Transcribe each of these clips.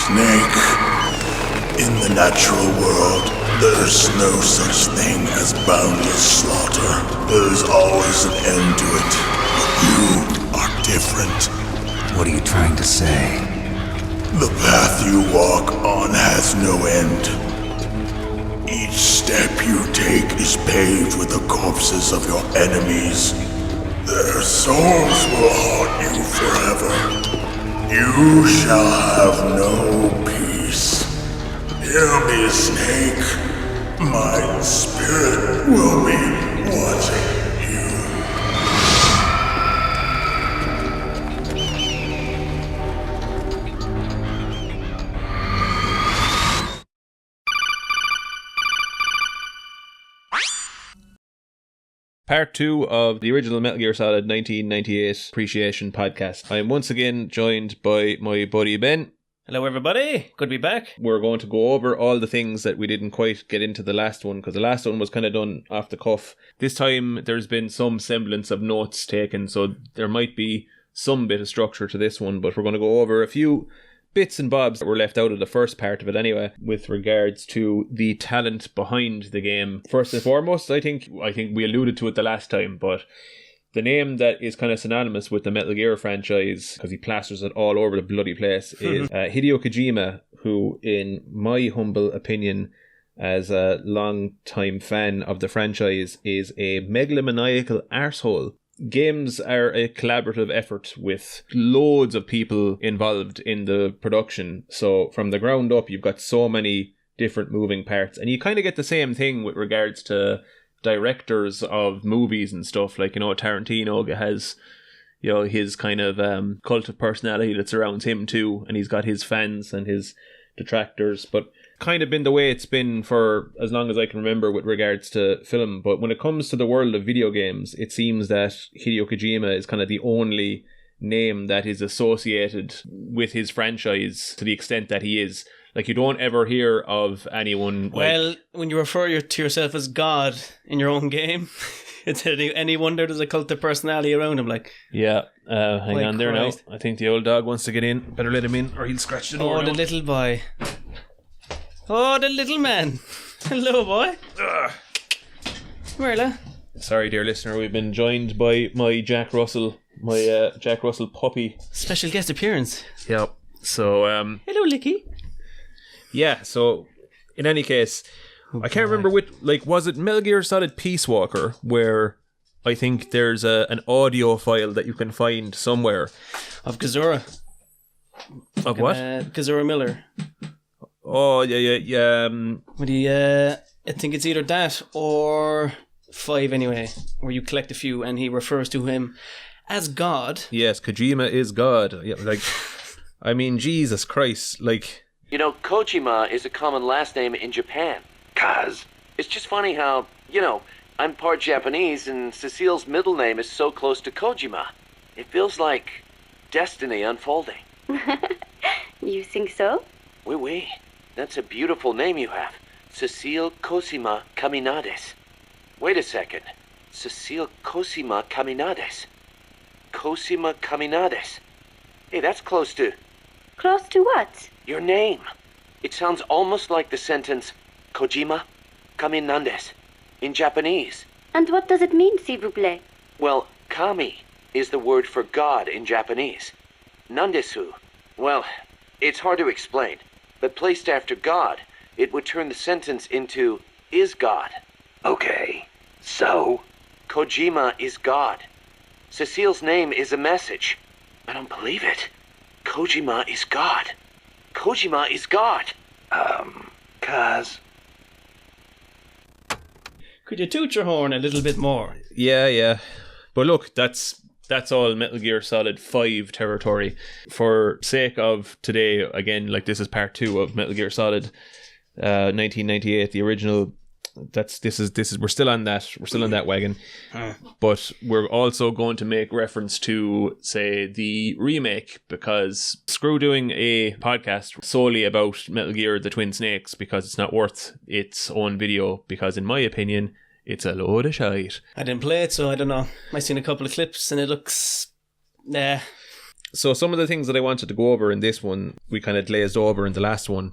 Snake, in the natural world, there's no such thing as boundless slaughter. There's always an end to it. But you are different. What are you trying to say? The path you walk on has no end. Each step you take is paved with the corpses of your enemies. Their souls will haunt you forever. You shall have no peace. Hear me, Snake. My spirit will be watching you. Part 2 of the original Metal Gear Solid 1998 Appreciation Podcast. I am once again joined by my buddy Ben. Hello everybody, good to be back. We're going to go over all the things that we didn't quite get into the last one, because the last one was kind of done off the cuff. This time there's been some semblance of notes taken, so there might be some bit of structure to this one, but we're going to go over a few bits and bobs that were left out of the first part of it anyway, with regards to the talent behind the game. First and foremost, I think we alluded to it the last time, but the name that is kind of synonymous with the Metal Gear franchise, because he plasters it all over the bloody place, is Hideo Kojima, who, in my humble opinion, as a long-time fan of the franchise, is a megalomaniacal arsehole. Games are a collaborative effort with loads of people involved in the production. So from the ground up, you've got so many different moving parts. And you kind of get the same thing with regards to directors of movies and stuff. Like, Tarantino has, his kind of cult of personality that surrounds him too. And he's got his fans and his detractors. But kind of been the way it's been for as long as I can remember with regards to film. But when it comes to the world of video games, it seems that Hideo Kojima is kind of the only name that is associated with his franchise to the extent that he is. Like, you don't ever hear of anyone Well, when you refer to yourself as God in your own game, it's any wonder there's a cult of personality around him, like. Yeah, hang on there Christ. now. I think the old dog wants to get in. Better let him in or he'll scratch the door. Oh, the little boy. Oh, the little man. Hello, boy. Come here, lad. Sorry, dear listener, we've been joined by my Jack Russell puppy. Special guest appearance. Yep. So, Hello, Licky. yeah, so in any case, I can't remember was it Metal Gear Solid Peace Walker, where I think there's an audio file that you can find somewhere. Of Kazura. Of what? Kazura Miller. Oh, yeah. I think it's either that or 5 anyway, where you collect a few and he refers to him as God. Yes, Kojima is God. Yeah, I mean, Jesus Christ, Kojima is a common last name in Japan. Kaz. It's just funny how, I'm part Japanese and Cecile's middle name is so close to Kojima. It feels like destiny unfolding. You think so? Oui. That's a beautiful name you have. Cecile Cosima Caminades. Wait a second. Cecile Cosima Caminades. Cosima Caminades. Hey, that's close to... Close to what? your name. It sounds almost like the sentence, Kojima Caminades, in Japanese. And what does it mean, s'il vous plaît? Well, kami is the word for God in Japanese. Nandesu. Well, it's hard to explain, but placed after God, it would turn the sentence into, is God. Okay, so? Kojima is God. Cecile's name is a message. I don't believe it. Kojima is God. Kojima is God. Kaz. Could you toot your horn a little bit more? Yeah. But look, that's all Metal Gear Solid 5 territory. For sake of today, again, like this is part 2 of Metal Gear Solid 1998, the original. This is we're still on that wagon. But we're also going to make reference to, say, the remake, because screw doing a podcast solely about Metal Gear the Twin Snakes, because it's not worth its own video, because in my opinion it's a load of shite. I didn't play it, so I don't know. I've seen a couple of clips and it looks... So some of the things that I wanted to go over in this one, we kind of glazed over in the last one.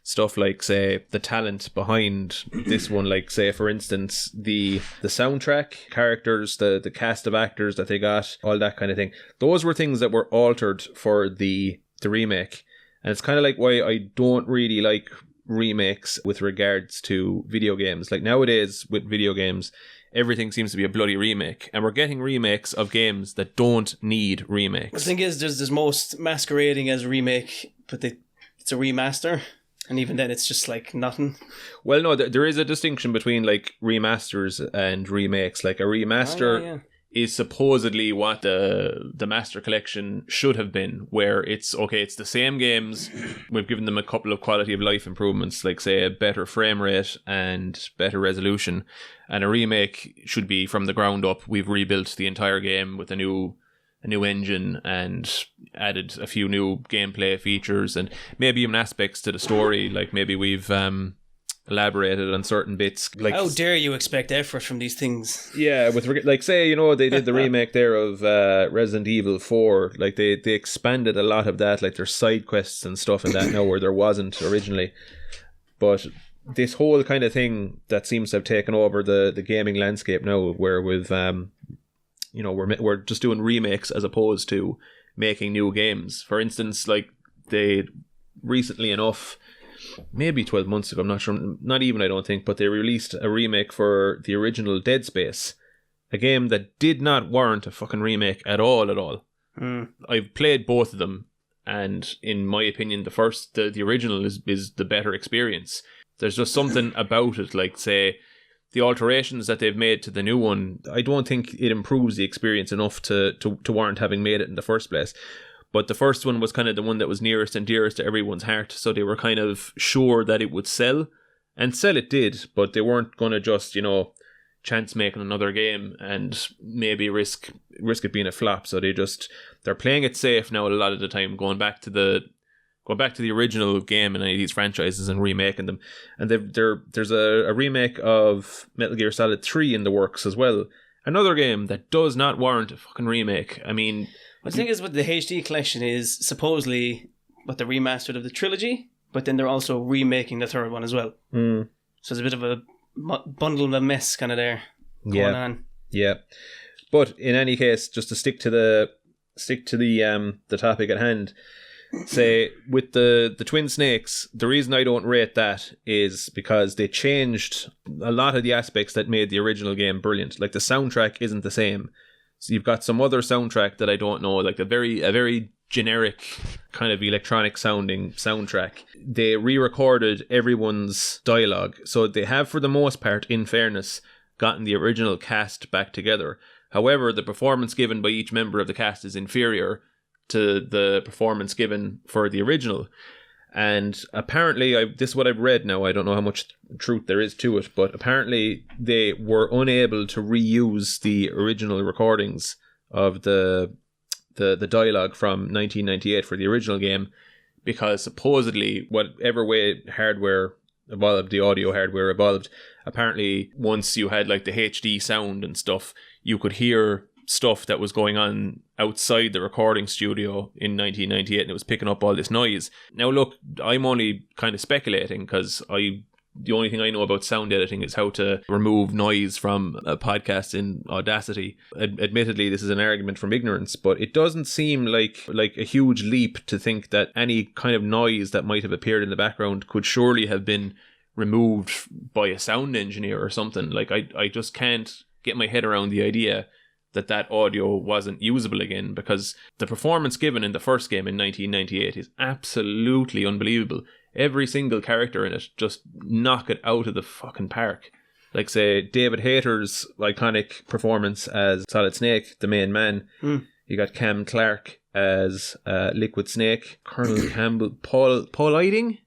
Stuff like, say, the talent behind this one, like, say, for instance, the soundtrack, characters, the cast of actors that they got, all that kind of thing. Those were things that were altered for the remake. And it's kind of like why I don't really like remakes with regards to video games. Like, nowadays, with video games, everything seems to be a bloody remake. And we're getting remakes of games that don't need remakes. The thing is, there's most masquerading as a remake, but it's a remaster. And even then, it's just like nothing. Well, no, there is a distinction between like remasters and remakes. Like a remaster is supposedly what the Master Collection should have been, where it's the same games. We've given them a couple of quality of life improvements, like say a better frame rate and better resolution. And a remake should be from the ground up. We've rebuilt the entire game with a new engine and added a few new gameplay features and maybe even aspects to the story. Like maybe we've elaborated on certain bits. Like, how dare you expect effort from these things? Yeah, like say, they did the remake there of Resident Evil 4. Like they expanded a lot of that. Like there's side quests and stuff in that now where there wasn't originally. But this whole kind of thing that seems to have taken over the gaming landscape now, where with we're just doing remakes as opposed to making new games. For instance, like they recently enough, maybe 12 months ago, I'm not sure, not even I don't think, but they released a remake for the original Dead Space, a game that did not warrant a fucking remake at all. I've played both of them, and in my opinion, the original is the better experience. There's just something about it, like say, the alterations that they've made to the new one, I don't think it improves the experience enough to warrant having made it in the first place. But the first one was kind of the one that was nearest and dearest to everyone's heart, so they were kind of sure that it would sell. And sell it did, but they weren't going to just, chance making another game and maybe risk it being a flop. So they're playing it safe now a lot of the time, going back to the original game in any of these franchises and remaking them. And there's a remake of Metal Gear Solid 3 in the works as well. Another game that does not warrant a fucking remake. I mean... The thing is with the HD collection is supposedly what the remastered of the trilogy, but then they're also remaking the third one as well. So it's a bit of a bundle of a mess kind of there going on. Yeah. But in any case, just to stick to the topic at hand, say with the Twin Snakes, the reason I don't rate that is because they changed a lot of the aspects that made the original game brilliant. Like the soundtrack isn't the same. So you've got some other soundtrack that I don't know, like a very generic kind of electronic sounding soundtrack. They re-recorded everyone's dialogue, so they have, for the most part, in fairness, gotten the original cast back together. However, the performance given by each member of the cast is inferior to the performance given for the original. And apparently, this is what I've read now, I don't know how much truth there is to it, but apparently they were unable to reuse the original recordings of the dialogue from 1998 for the original game, because supposedly whatever way hardware evolved, the audio hardware evolved, apparently once you had like the HD sound and stuff, you could hear stuff that was going on outside the recording studio in 1998, and it was picking up all this noise. Now look, I'm only kind of speculating because the only thing I know about sound editing is how to remove noise from a podcast in Audacity. Admittedly, this is an argument from ignorance, but it doesn't seem like a huge leap to think that any kind of noise that might have appeared in the background could surely have been removed by a sound engineer or something. Like I just can't get my head around the idea that audio wasn't usable again, because the performance given in the first game in 1998 is absolutely unbelievable. Every single character in it just knock it out of the fucking park. Like, say, David Hayter's iconic performance as Solid Snake, the main man. You got Cam Clark as Liquid Snake, Colonel Campbell, Paul Eiding?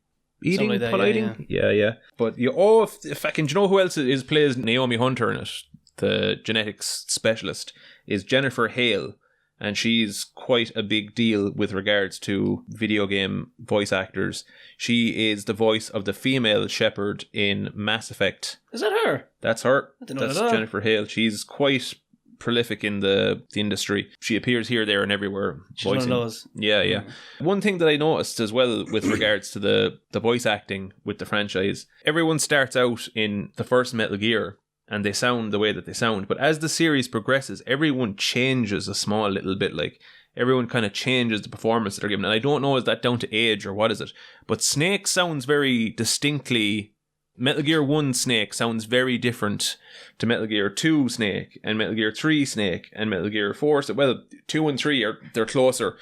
Paul Eiding? Yeah. But do you know who else plays Naomi Hunter in it? The genetics specialist is Jennifer Hale, and she's quite a big deal with regards to video game voice actors. She is the voice of the female Shepard in Mass Effect. Is that her? That's her. I didn't know That's that. Jennifer Hale. She's quite prolific in the industry. She appears here, there, and everywhere. She's one of those. Yeah. One thing that I noticed as well with regards to the voice acting with the franchise, everyone starts out in the first Metal Gear and they sound the way that they sound. But as the series progresses, everyone changes a small little bit. Like, everyone kind of changes the performance that they're given. And I don't know, is that down to age or what is it? But Snake sounds very distinctly... Metal Gear 1 Snake sounds very different to Metal Gear 2 Snake and Metal Gear 3 Snake and Metal Gear 4. So, well, 2 and 3 they're closer.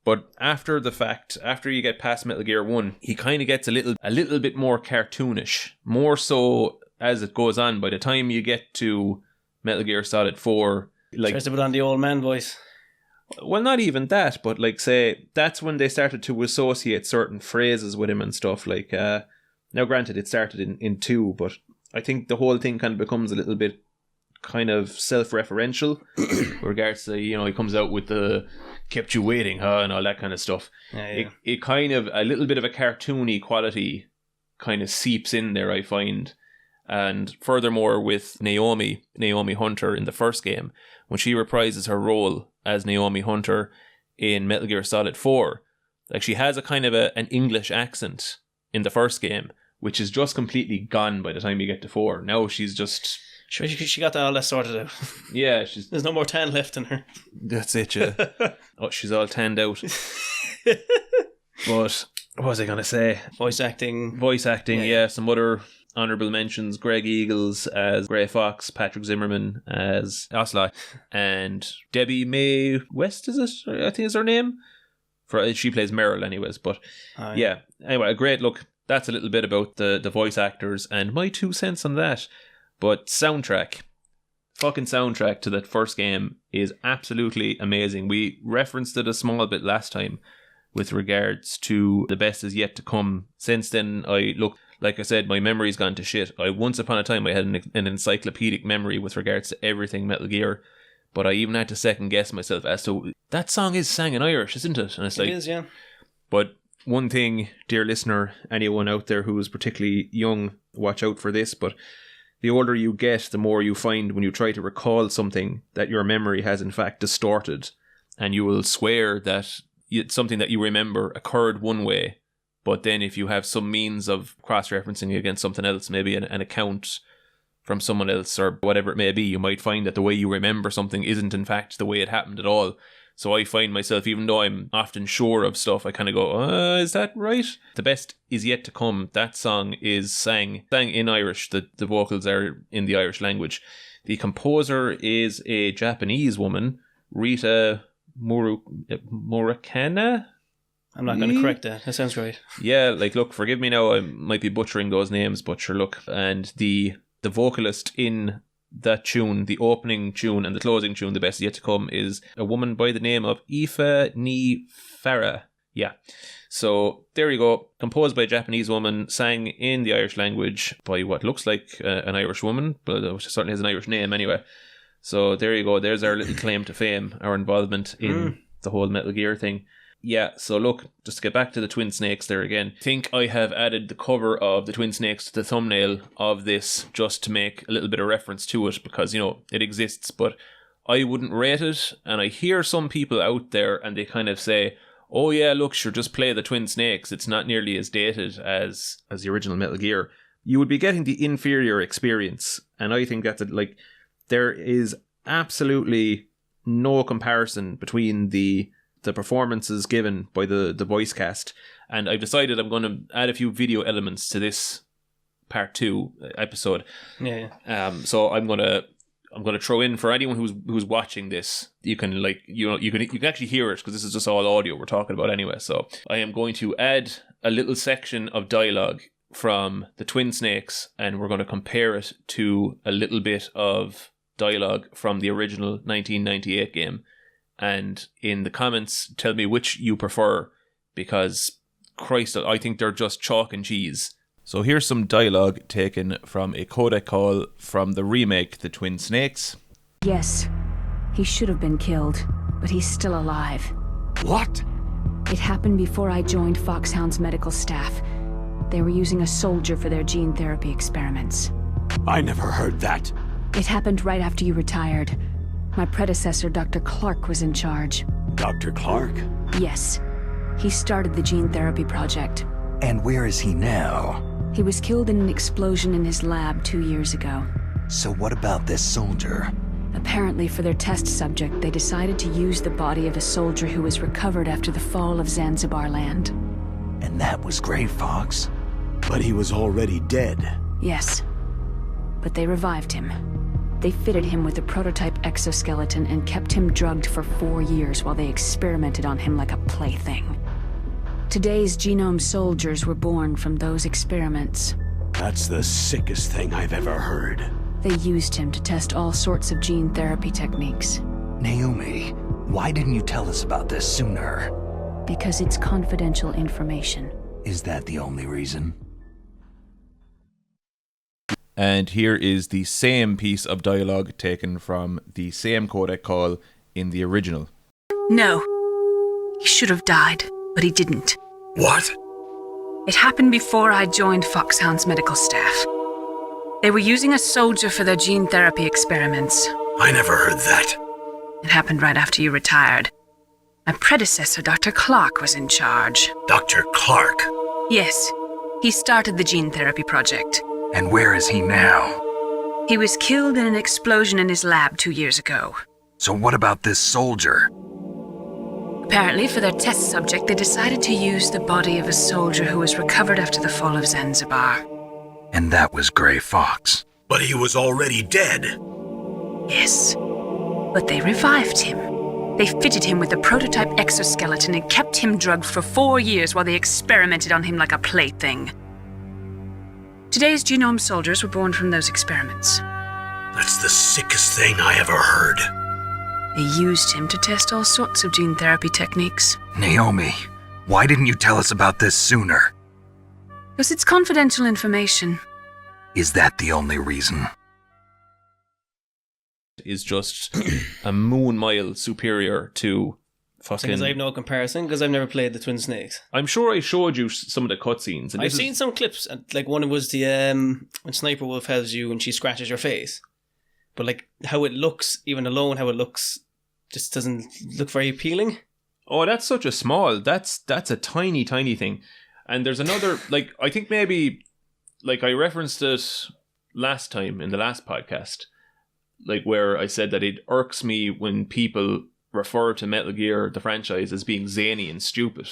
But after the fact, after you get past Metal Gear 1, he kind of gets a little bit more cartoonish. More so as it goes on. By the time you get to Metal Gear Solid 4... like, tries to put on the old man voice. Well, not even that, but like, say, that's when they started to associate certain phrases with him and stuff. Like, now granted, it started in 2, but I think the whole thing kind of becomes a little bit kind of self-referential with regards to, he comes out with the kept you waiting, huh, and all that kind of stuff. Yeah. It kind of, a little bit of a cartoony quality kind of seeps in there, I find. And furthermore, with Naomi Hunter in the first game, when she reprises her role as Naomi Hunter in Metal Gear Solid 4, like, she has a kind of an English accent in the first game, which is just completely gone by the time you get to 4. Now she's just... She got all that sorted out. Yeah, there's no more tan left in her. That's it, yeah. Oh, she's all tanned out. But what was I going to say? Voice acting, yeah. Some other honourable mentions: Greg Eagles as Grey Fox, Patrick Zimmerman as Ocelot, and Debbie Mae West, is it? I think is her name. She plays Meryl anyways, but yeah. Anyway, a great look. That's a little bit about the voice actors and my 2 cents on that. But fucking soundtrack to that first game is absolutely amazing. We referenced it a small bit last time with regards to The Best Is Yet to Come. Since then, like I said, my memory's gone to shit. Once upon a time, I had an encyclopedic memory with regards to everything Metal Gear. But I even had to second guess myself as to, that song is sang in Irish, isn't it? And it's like, it is, yeah. But one thing, dear listener, anyone out there who is particularly young, watch out for this. But the older you get, the more you find when you try to recall something that your memory has in fact distorted. And you will swear that something that you remember occurred one way. But then if you have some means of cross-referencing against something else, maybe an account from someone else or whatever it may be, you might find that the way you remember something isn't in fact the way it happened at all. So I find myself, even though I'm often sure of stuff, I kind of go, is that right? The Best Is Yet to Come. That song is sang in Irish. The vocals are in the Irish language. The composer is a Japanese woman, Rita Murakana. I'm not going to correct that. That sounds right. Yeah, like, look, forgive me now, I might be butchering those names, but sure, look. And the vocalist in that tune, the opening tune and the closing tune, The Best Is Yet to Come, is a woman by the name of Aoife Ní Farah. Yeah. So there you go. Composed by a Japanese woman, sang in the Irish language by what looks like an Irish woman, but it certainly has an Irish name anyway. So there you go. There's our little claim to fame, our involvement in the whole Metal Gear thing. Yeah, so look, just to get back to the Twin Snakes there again, I think I have added the cover of the Twin Snakes to the thumbnail of this just to make a little bit of reference to it because, it exists, but I wouldn't rate it. And I hear some people out there and they kind of say, oh yeah, look, sure, just play the Twin Snakes. It's not nearly as dated as the original Metal Gear. You would be getting the inferior experience. And I think that's there is absolutely no comparison between the performances given by the voice cast, and I've decided I'm going to add a few video elements to this part 2 episode. Yeah. So I'm going to throw in, for anyone who's watching this, you can you can actually hear it because this is just all audio we're talking about anyway. So I am going to add a little section of dialogue from the Twin Snakes, and we're going to compare it to a little bit of dialogue from the original 1998 game. And in the comments, tell me which you prefer, because, Christ, I think they're just chalk and cheese. So here's some dialogue taken from a codec call from the remake, The Twin Snakes. Yes, he should have been killed, but he's still alive. What? It happened before I joined Foxhound's medical staff. They were using a soldier for their gene therapy experiments. I never heard that. It happened right after you retired. My predecessor, Dr. Clark, was in charge. Dr. Clark? Yes. He started the gene therapy project. And where is he now? He was killed in an explosion in his lab 2 years ago. So what about this soldier? Apparently, for their test subject, they decided to use the body of a soldier who was recovered after the fall of Zanzibar land. And that was Gray Fox? But he was already dead. Yes. But they revived him. They fitted him with a prototype exoskeleton and kept him drugged for 4 years while they experimented on him like a plaything. Today's genome soldiers were born from those experiments. That's the sickest thing I've ever heard. They used him to test all sorts of gene therapy techniques. Naomi, why didn't you tell us about this sooner? Because it's confidential information. Is that the only reason? And here is the same piece of dialogue taken from the same codec call in the original. No. He should have died, but he didn't. What? It happened before I joined Foxhound's medical staff. They were using a soldier for their gene therapy experiments. I never heard that. It happened right after you retired. My predecessor, Dr. Clark, was in charge. Dr. Clark? Yes. He started the gene therapy project. And where is he now? He was killed in an explosion in his lab 2 years ago. So what about this soldier? Apparently, for their test subject, they decided to use the body of a soldier who was recovered after the fall of Zanzibar. And that was Gray Fox. But he was already dead. Yes. But they revived him. They fitted him with a prototype exoskeleton and kept him drugged for 4 years while they experimented on him like a plaything. Today's genome soldiers were born from those experiments. That's the sickest thing I ever heard. They used him to test all sorts of gene therapy techniques. Naomi, why didn't you tell us about this sooner? Because it's confidential information. Is that the only reason? Is just a moon mile superior to fucking... Because I have no comparison, because I've never played the Twin Snakes. I'm sure I showed you some of the cutscenes. And I've seen some clips, like one was the when Sniper Wolf has you and she scratches your face. But like how it looks, even alone how it looks, just doesn't look very appealing. Oh, that's such a small, that's a tiny thing. And there's another, like, I think maybe, like I referenced it last time in the last podcast, like where I said that it irks me when people refer to Metal Gear, the franchise, as being zany and stupid.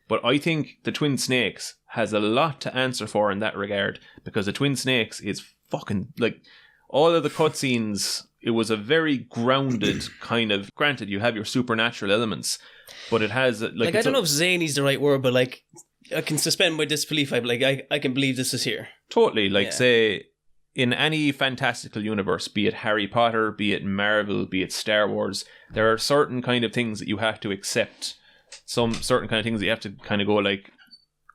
But I think the Twin Snakes has a lot to answer for in that regard, because the Twin Snakes is fucking, like, all of the cutscenes, it was a very grounded kind of, granted you have your supernatural elements, but it has, like I don't know if zany is the right word, but like, I can suspend my disbelief. I'm like, I can believe this is here. Totally, like say, in any fantastical universe, be it Harry Potter, be it Marvel, be it Star Wars, there are certain kind of things that you have to accept. Some certain kind of things that you have to kind of go like,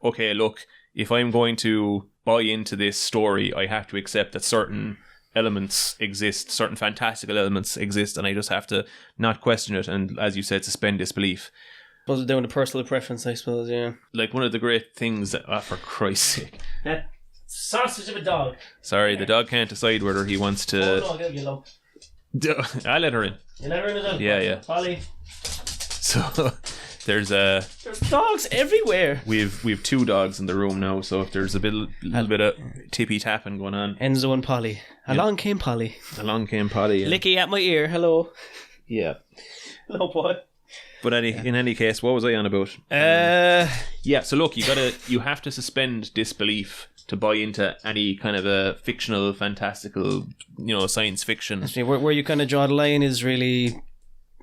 okay, look, if I'm going to buy into this story, I have to accept that certain elements exist, certain fantastical elements exist, and I just have to not question it, and as you said, suspend disbelief. I suppose down to personal preference, I suppose, yeah. Like one of the great things that, for Christ's sake. That sausage of a dog. Sorry, the dog can't decide whether he wants to... Oh, no, I'll get you low. I'll let her in. You let her in as well? Yeah. Polly. So, there's dogs everywhere. We've 2 dogs in the room now, so if there's a little bit of tippy tapping going on. Enzo and Polly. Along came Polly. Along came Polly. Licky at my ear. Hello. Yeah. Hello, boy. But in any case, what was I on about? Yeah, so look, you have to suspend disbelief to buy into any kind of a fictional, fantastical, science fiction. Where you kind of draw the line is really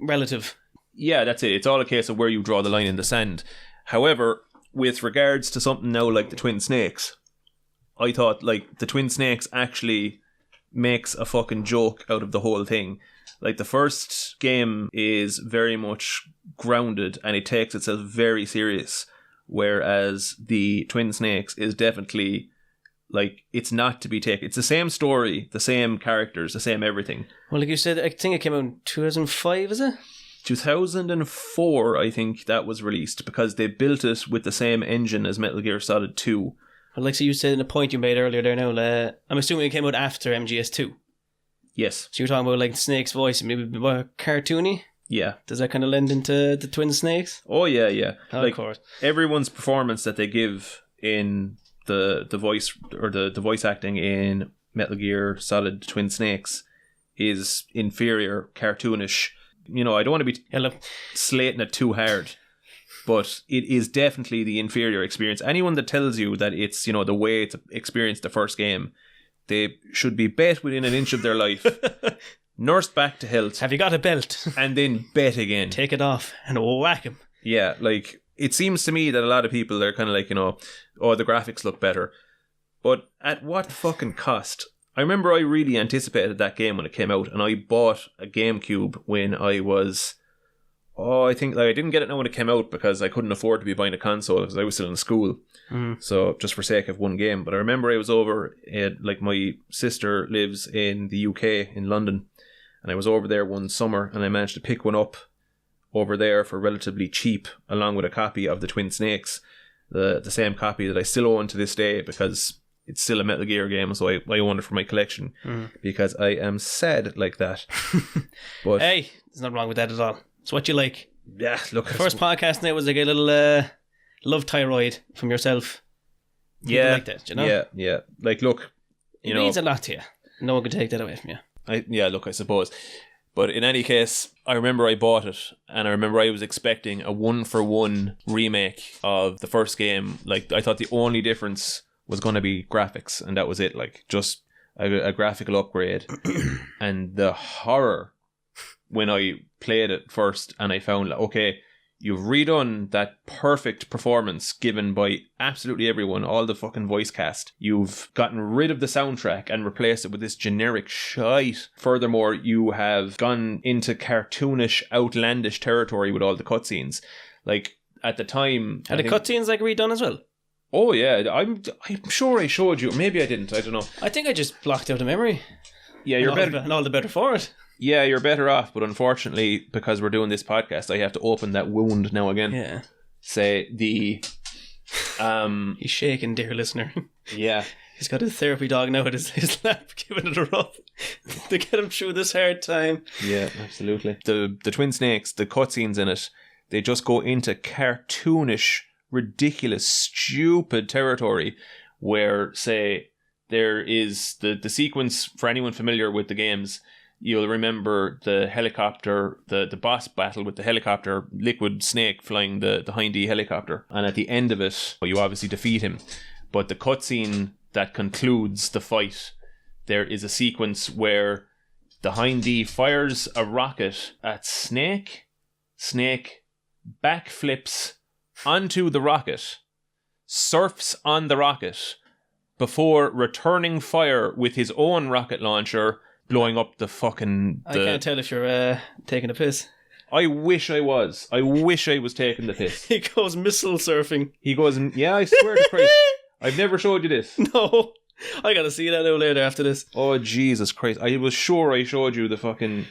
relative. Yeah, that's it. It's all a case of where you draw the line in the sand. However, with regards to something now like the Twin Snakes, I thought like the Twin Snakes actually makes a fucking joke out of the whole thing. Like the first game is very much grounded and it takes itself very serious, whereas the Twin Snakes is definitely like, it's not to be taken. It's the same story, the same characters, the same everything. Well, like you said, I think it came out in 2005, is it? 2004, I think that was released, because they built it with the same engine as Metal Gear Solid 2. Well, like so you said in the point you made earlier there now, I'm assuming it came out after MGS2. Yes. So you're talking about like Snake's voice, maybe more cartoony? Yeah. Does that kind of lend into the twin snakes? Oh, yeah. Of course. Everyone's performance that they give in the voice or the voice acting in Metal Gear Solid Twin Snakes is inferior, cartoonish. You know, I don't want to be slating it too hard, but it is definitely the inferior experience. Anyone that tells you that it's, you know, the way to experience the first game, they should be bet within an inch of their life. Nursed back to health. Have you got a belt? And then bet again. Take it off and whack him. Yeah, like, it seems to me that a lot of people are kind of like, you know, oh, the graphics look better. But at what fucking cost? I remember I really anticipated that game when it came out, and I bought a GameCube when I was... I think like I didn't get it now when it came out because I couldn't afford to be buying a console because I was still in school. So just for sake of one game. But I remember I was over at, like, my sister lives in the UK, in London, and I was over there one summer and I managed to pick one up over there for relatively cheap, along with a copy of the Twin Snakes, the same copy that I still own to this day because it's still a Metal Gear game, so I own it for my collection because I am sad like that. But hey, there's nothing wrong with that at all. It's what you like. Yeah, look. First podcast now was like a little love tirade from yourself. Yeah, like that, you know? Yeah. Like, look, it means a lot to you. No one can take that away from you. I suppose. But in any case, I remember I bought it, and I remember I was expecting a 1-for-1 remake of the first game. Like, I thought the only difference was going to be graphics, and that was it. Like, just a graphical upgrade. And the horror when I played it first, and I found, like, okay, you've redone that perfect performance given by absolutely everyone, all the fucking voice cast. You've gotten rid of the soundtrack and replaced it with this generic shite. Furthermore, you have gone into cartoonish, outlandish territory with all the cutscenes. Like, at the time... Are the cutscenes, like, redone as well? Oh, yeah. I'm sure I showed you. Maybe I didn't. I don't know. I think I just blocked out the memory. Yeah, you're better... And all the better for it. Yeah, you're better off, but unfortunately, because we're doing this podcast, I have to open that wound now again. Yeah. Say the... He's shaking, dear listener. Yeah. He's got his therapy dog now at his lap, giving it a rub to get him through this hard time. Yeah, absolutely. The Twin Snakes, the cutscenes in it, they just go into cartoonish, ridiculous, stupid territory where, say, there is the sequence, for anyone familiar with the games, you'll remember the helicopter, the boss battle with the helicopter, Liquid Snake flying the Hindy helicopter. And at the end of it, you obviously defeat him. But the cutscene that concludes the fight, there is a sequence where the Hindy fires a rocket at Snake. Snake backflips onto the rocket, surfs on the rocket, before returning fire with his own rocket launcher, blowing up the fucking... I can't tell if you're taking a piss. I wish I was. I wish I was taking the piss. He goes missile surfing. He goes... Yeah, I swear to Christ. I've never showed you this. No. I gotta see that now later after this. Oh, Jesus Christ. I was sure I showed you the fucking...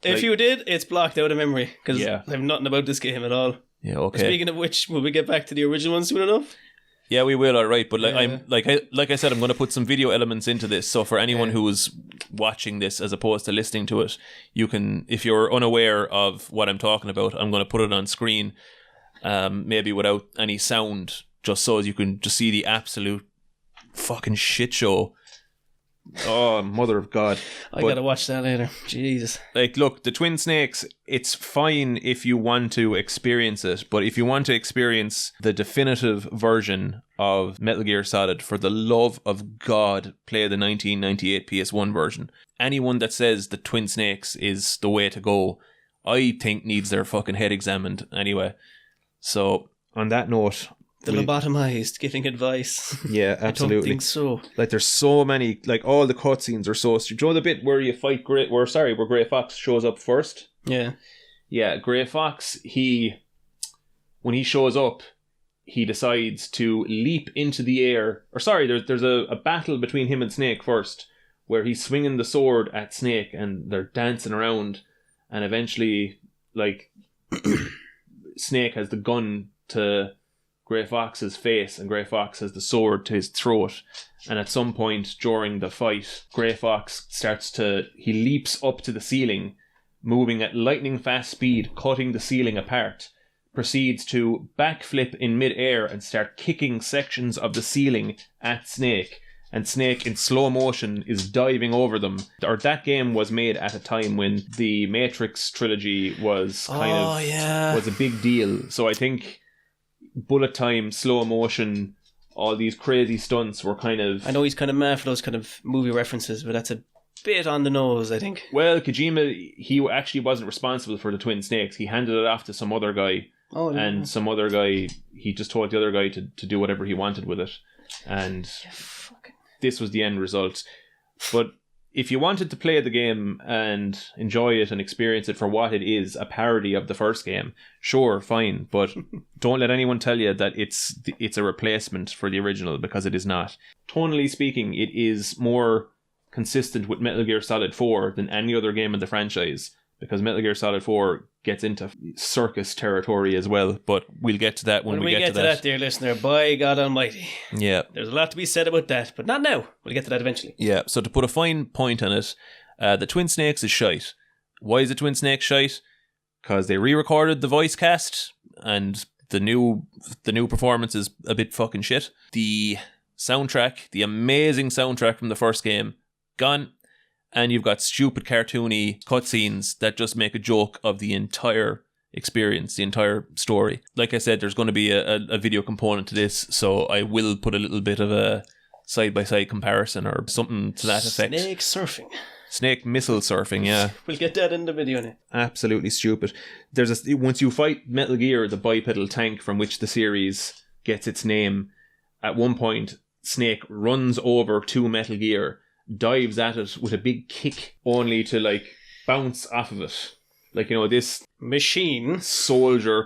If you did, it's blocked out of memory. Because I have nothing about this game at all. Yeah, okay. Speaking of which, will we get back to the original one soon enough? Yeah, we will, alright. But like I said, I'm going to put some video elements into this. So for anyone who is watching this as opposed to listening to it, you can, if you're unaware of what I'm talking about, I'm going to put it on screen, maybe without any sound, just so as you can just see the absolute fucking shit show. Oh, mother of God. I gotta watch that later. Jesus. Like, look, the Twin Snakes, it's fine if you want to experience it, but if you want to experience the definitive version of Metal Gear Solid, for the love of God, play the 1998 PS1 version. Anyone that says the Twin Snakes is the way to go, I think needs their fucking head examined anyway. So, on that note... The lobotomized giving advice. Yeah, absolutely. I don't think so. Like, there's so many, like, all the cutscenes are so... Do you know the bit where you fight where Grey Fox shows up first? Yeah. Yeah, Grey Fox, when he shows up, he decides to leap into the air. Or sorry, there's a battle between him and Snake first, where he's swinging the sword at Snake and they're dancing around, and eventually, like, Snake has the gun to Grey Fox's face, and Grey Fox has the sword to his throat. And at some point during the fight, Grey Fox he leaps up to the ceiling, moving at lightning fast speed, cutting the ceiling apart, proceeds to backflip in mid-air and start kicking sections of the ceiling at Snake. And Snake in slow motion is diving over them. Or that game was made at a time when the Matrix trilogy was was a big deal. So I think bullet time, slow motion, all these crazy stunts were kind of... I know he's kind of mad for those kind of movie references, but that's a bit on the nose, I think. Well, Kojima, he actually wasn't responsible for the twin snakes. He handed it off to some other guy. Some other guy, he just told the other guy to do whatever he wanted with it. And this was the end result. But if you wanted to play the game and enjoy it and experience it for what it is, a parody of the first game, sure, fine. But don't let anyone tell you that it's a replacement for the original, because it is not. Tonally speaking, it is more consistent with Metal Gear Solid 4 than any other game in the franchise, because Metal Gear Solid 4 gets into circus territory as well, but we'll get to that when we get to that, dear listener. By God Almighty. Yeah. There's a lot to be said about that, but not now. We'll get to that eventually. Yeah, so to put a fine point on it, the Twin Snakes is shite. Why is the Twin Snakes shite? Because they re-recorded the voice cast, and the new performance is a bit fucking shit. The soundtrack, the amazing soundtrack from the first game, gone. And you've got stupid cartoony cutscenes that just make a joke of the entire experience, the entire story. Like I said, there's going to be a video component to this, so I will put a little bit of a side-by-side comparison or something to that effect. Snake surfing. Snake missile surfing, yeah. We'll get that in the video now. Absolutely stupid. Once you fight Metal Gear, the bipedal tank from which the series gets its name, at one point, Snake runs over to Metal Gear, dives at it with a big kick, only to bounce off of it. This machine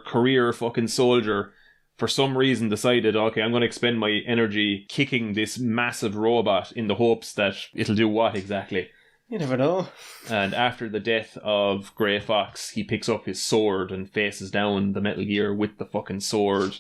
career fucking soldier, for some reason decided, okay, I'm going to expend my energy kicking this massive robot in the hopes that it'll do what exactly. You never know. And after the death of Grey Fox, he picks up his sword and faces down the Metal Gear with the fucking sword.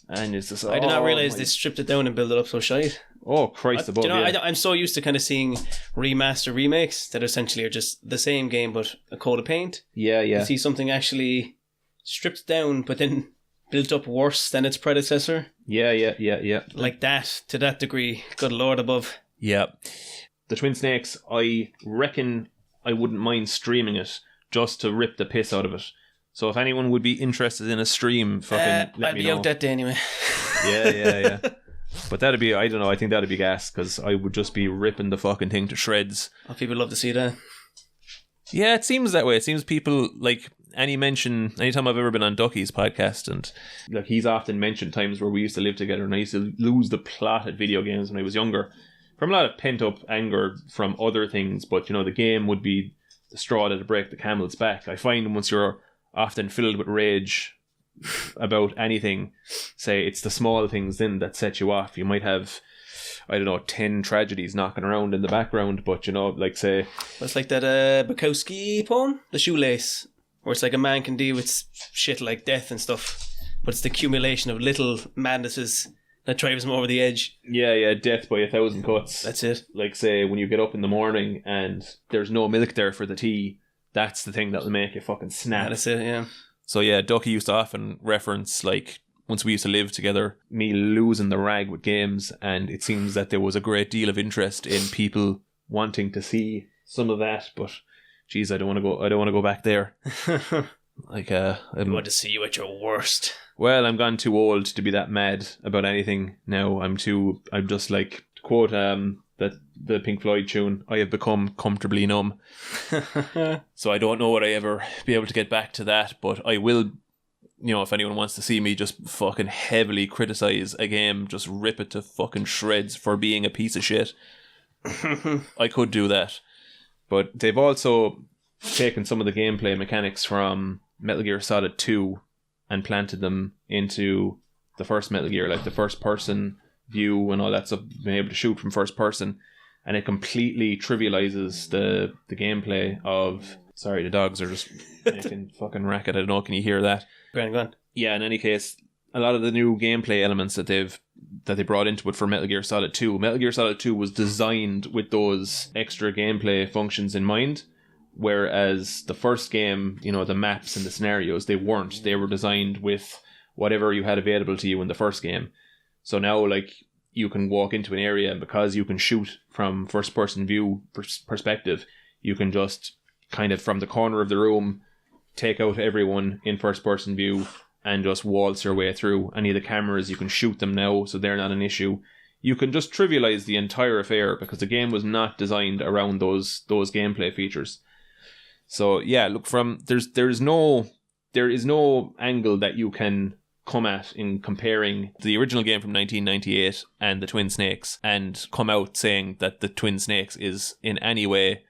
And it's just, I did not realise they stripped it down and built it up so shite. Oh, Christ above. I'm so used to kind of seeing remaster remakes that essentially are just the same game but a coat of paint. Yeah. You see something actually stripped down but then built up worse than its predecessor. Yeah. Like that, to that degree. Good Lord above. Yeah. The Twin Snakes, I reckon I wouldn't mind streaming it just to rip the piss out of it. So if anyone would be interested in a stream, let me know. I'd be out that day anyway. Yeah. But that'd be, I don't know, I think that'd be gas, because I would just be ripping the fucking thing to shreds. Oh, people love to see that. Yeah, it seems that way. It seems people, anytime I've ever been on Ducky's podcast, and he's often mentioned times where we used to live together, and I used to lose the plot at video games when I was younger, from a lot of pent-up anger from other things, but, the game would be the straw that'd break the camel's back. I find once you're often filled with rage about anything, say it's the small things then that set you off. You might have, 10 tragedies knocking around in the background, but say... It's like that Bukowski poem, The Shoelace, where it's like a man can deal with shit like death and stuff, but it's the accumulation of little madnesses that drives him over the edge. Yeah, death by 1,000 cuts. That's it. Say when you get up in the morning and there's no milk there for the tea, that's the thing that'll make you fucking snap. That's it, yeah. So yeah, Ducky used to often reference, once we used to live together, me losing the rag with games, and it seems that there was a great deal of interest in people wanting to see some of that, but geez, I don't want to go back there. I want to see you at your worst. Well, I'm gone too old to be that mad about anything now. I'm just to quote the Pink Floyd tune, I have become comfortably numb. So I don't know would I ever be able to get back to that, but I will, if anyone wants to see me just fucking heavily criticize a game, just rip it to fucking shreds for being a piece of shit, I could do that. But they've also taken some of the gameplay mechanics from Metal Gear Solid 2 and planted them into the first Metal Gear, the first person view and all that stuff, being able to shoot from first person, and it completely trivializes the gameplay of... Sorry, the dogs are just making fucking racket. I don't know, can you hear that? Go on. Yeah, in any case, a lot of the new gameplay elements that they brought into it for Metal Gear Solid 2. Metal Gear Solid 2 was designed with those extra gameplay functions in mind, whereas the first game, you know, the maps and the scenarios, they weren't. They were designed with whatever you had available to you in the first game. So now, like, you can walk into an area, and because you can shoot from first-person view perspective, you can just kind of from the corner of the room take out everyone in first-person view and just waltz your way through. Any of the cameras, you can shoot them now, so they're not an issue. You can just trivialize the entire affair because the game was not designed around those gameplay features. So yeah, look, there is no angle that you can come at in comparing the original game from 1998 and the Twin Snakes and come out saying that the Twin Snakes is in any way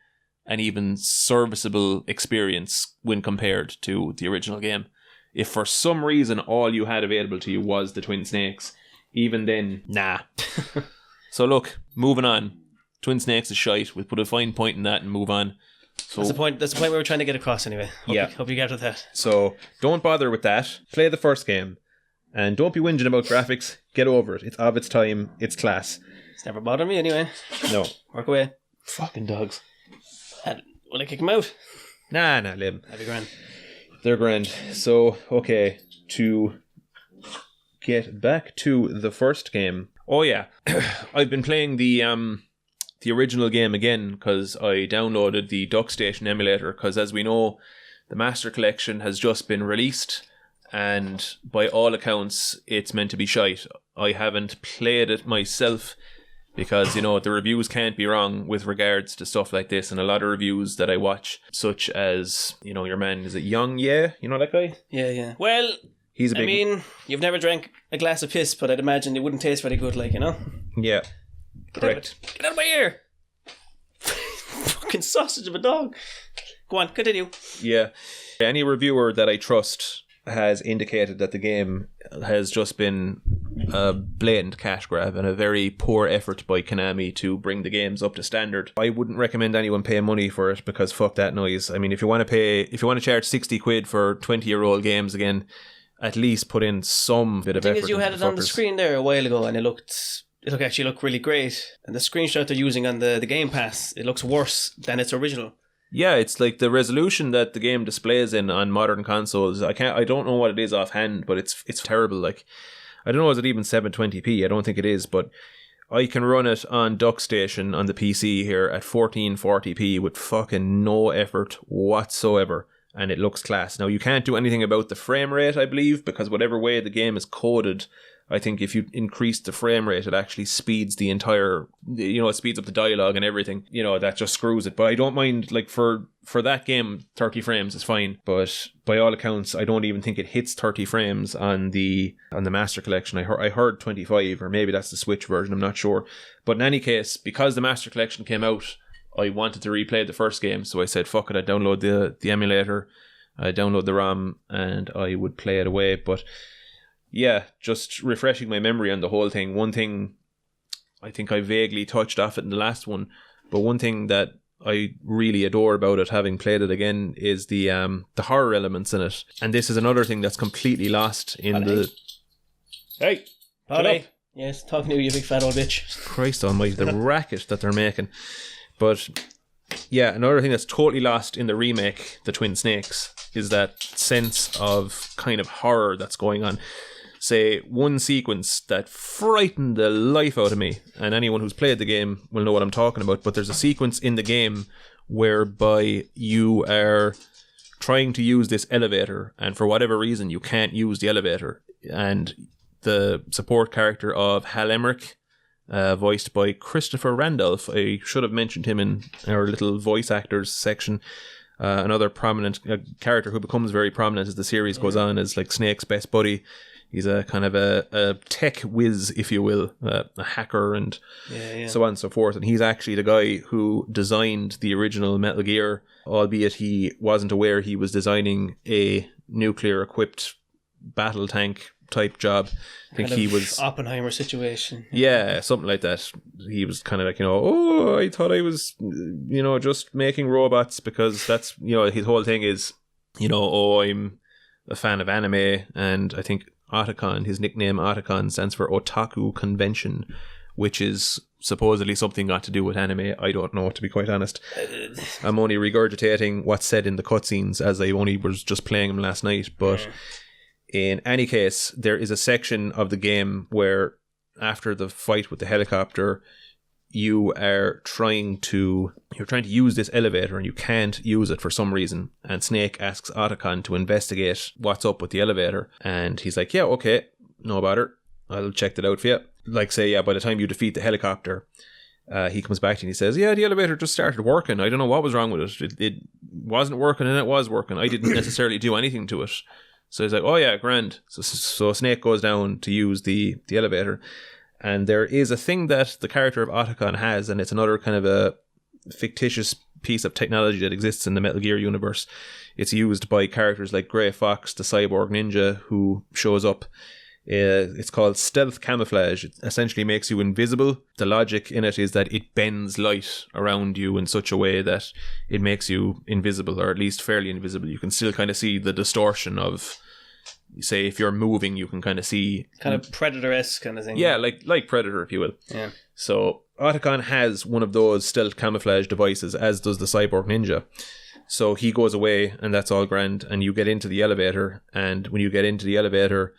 an even serviceable experience when compared to the original game. If for some reason all you had available to you was the Twin Snakes, even then, nah. So look, moving on. Twin Snakes is shite. We'll put a fine point in that and move on. So, that's the point we were trying to get across anyway. Hope you get with that. So don't bother with that. Play the first game. And don't be whinging about graphics. Get over it. It's of its time. It's class. It's never bothered me anyway. No. Work away. Fucking dogs. Will I kick them out? Nah, leave them. That'd be grand. They're grand. So, okay, to get back to the first game. Oh yeah, I've been playing the original game again because I downloaded the DuckStation emulator because, as we know, the Master Collection has just been released and by all accounts it's meant to be shite. I haven't played it myself because, you know, the reviews can't be wrong with regards to stuff like this, and a lot of reviews that I watch, such as, you know, your man, is it Young Yeah? You know that guy? Yeah. Well, he's a big... I mean, you've never drank a glass of piss, but I'd imagine it wouldn't taste very good, like, you know? Yeah, correct. Get out of my ear! Fucking sausage of a dog. Go on, continue. Yeah. Any reviewer that I trust has indicated that the game has just been a blatant cash grab and a very poor effort by Konami to bring the games up to standard. I wouldn't recommend anyone pay money for it because fuck that noise. I mean, if you want to charge 60 quid for 20-year-old games again, at least put in some bit of effort. The thing is, you had it on the screen there a while ago and it actually looked really great. And the screenshot they're using on the Game Pass, it looks worse than its original. Yeah, it's like the resolution that the game displays on modern consoles. I don't know what it is offhand, but it's terrible. Like, I don't know, is it even 720p? I don't think it is, but I can run it on DuckStation on the PC here at 1440p with fucking no effort whatsoever, and it looks class. Now, you can't do anything about the frame rate, I believe, because whatever way the game is coded, I think if you increase the frame rate, it actually speeds the entire, you know, it speeds up the dialogue and everything. You know, that just screws it. But I don't mind, like, for that game, 30 frames is fine. But by all accounts, I don't even think it hits 30 frames on the Master Collection. I heard 25, or maybe that's the Switch version, I'm not sure. But in any case, because the Master Collection came out, I wanted to replay the first game. So I said, fuck it, I'd download the emulator, I'd download the ROM, and I would play it away. But yeah, just refreshing my memory on the whole thing. One thing, I think I vaguely touched off it in the last one, but one thing that I really adore about it, having played it again, is the horror elements in it. And this is another thing that's completely lost in the... Hey! Ollie! Yes, talking to you big fat old bitch. Christ almighty, the racket that they're making. But yeah, another thing that's totally lost in the remake, The Twin Snakes, is that sense of kind of horror that's going on. Say, one sequence that frightened the life out of me, and anyone who's played the game will know what I'm talking about, but there's a sequence in the game whereby you are trying to use this elevator, and for whatever reason you can't use the elevator, and the support character of Hal Emmerich, voiced by Christopher Randolph, I should have mentioned him in our little voice actors section, another prominent character who becomes very prominent as the series goes on, is like Snake's best buddy. He's a kind of a tech whiz, if you will, a hacker and so on and so forth. And he's actually the guy who designed the original Metal Gear, albeit he wasn't aware he was designing a nuclear-equipped battle tank type job. I think he was... Oppenheimer situation. Yeah, something like that. He was kind of like, you know, I thought I was, you know, just making robots, because that's, you know, his whole thing is, you know, I'm a fan of anime, and I think Otacon. His nickname Otacon stands for Otaku Convention, which is supposedly something got to do with anime. I don't know, to be quite honest. I'm only regurgitating what's said in the cutscenes, as I only was just playing them last night. But in any case, there is a section of the game where after the fight with the helicopter, you're trying to use this elevator and you can't use it for some reason. And Snake asks Otacon to investigate what's up with the elevator. And he's like, yeah, okay, no bother. I'll check that out for you. Like, say, yeah, by the time you defeat the helicopter, he comes back to you and he says, yeah, the elevator just started working. I don't know what was wrong with it. It wasn't working and it was working. I didn't necessarily do anything to it. So he's like, oh yeah, grand. So Snake goes down to use the elevator. And there is a thing that the character of Otacon has, and it's another kind of a fictitious piece of technology that exists in the Metal Gear universe. It's used by characters like Grey Fox, the cyborg ninja, who shows up. It's called stealth camouflage. It essentially makes you invisible. The logic in it is that it bends light around you in such a way that it makes you invisible, or at least fairly invisible. You can still kind of see the distortion of, say, if you're moving, you can kind of see... Kind of Predator-esque kind of thing. Yeah, like Predator, if you will. Yeah. So Otacon has one of those stealth camouflage devices, as does the cyborg ninja. So he goes away, and that's all grand, and you get into the elevator, and when you get into the elevator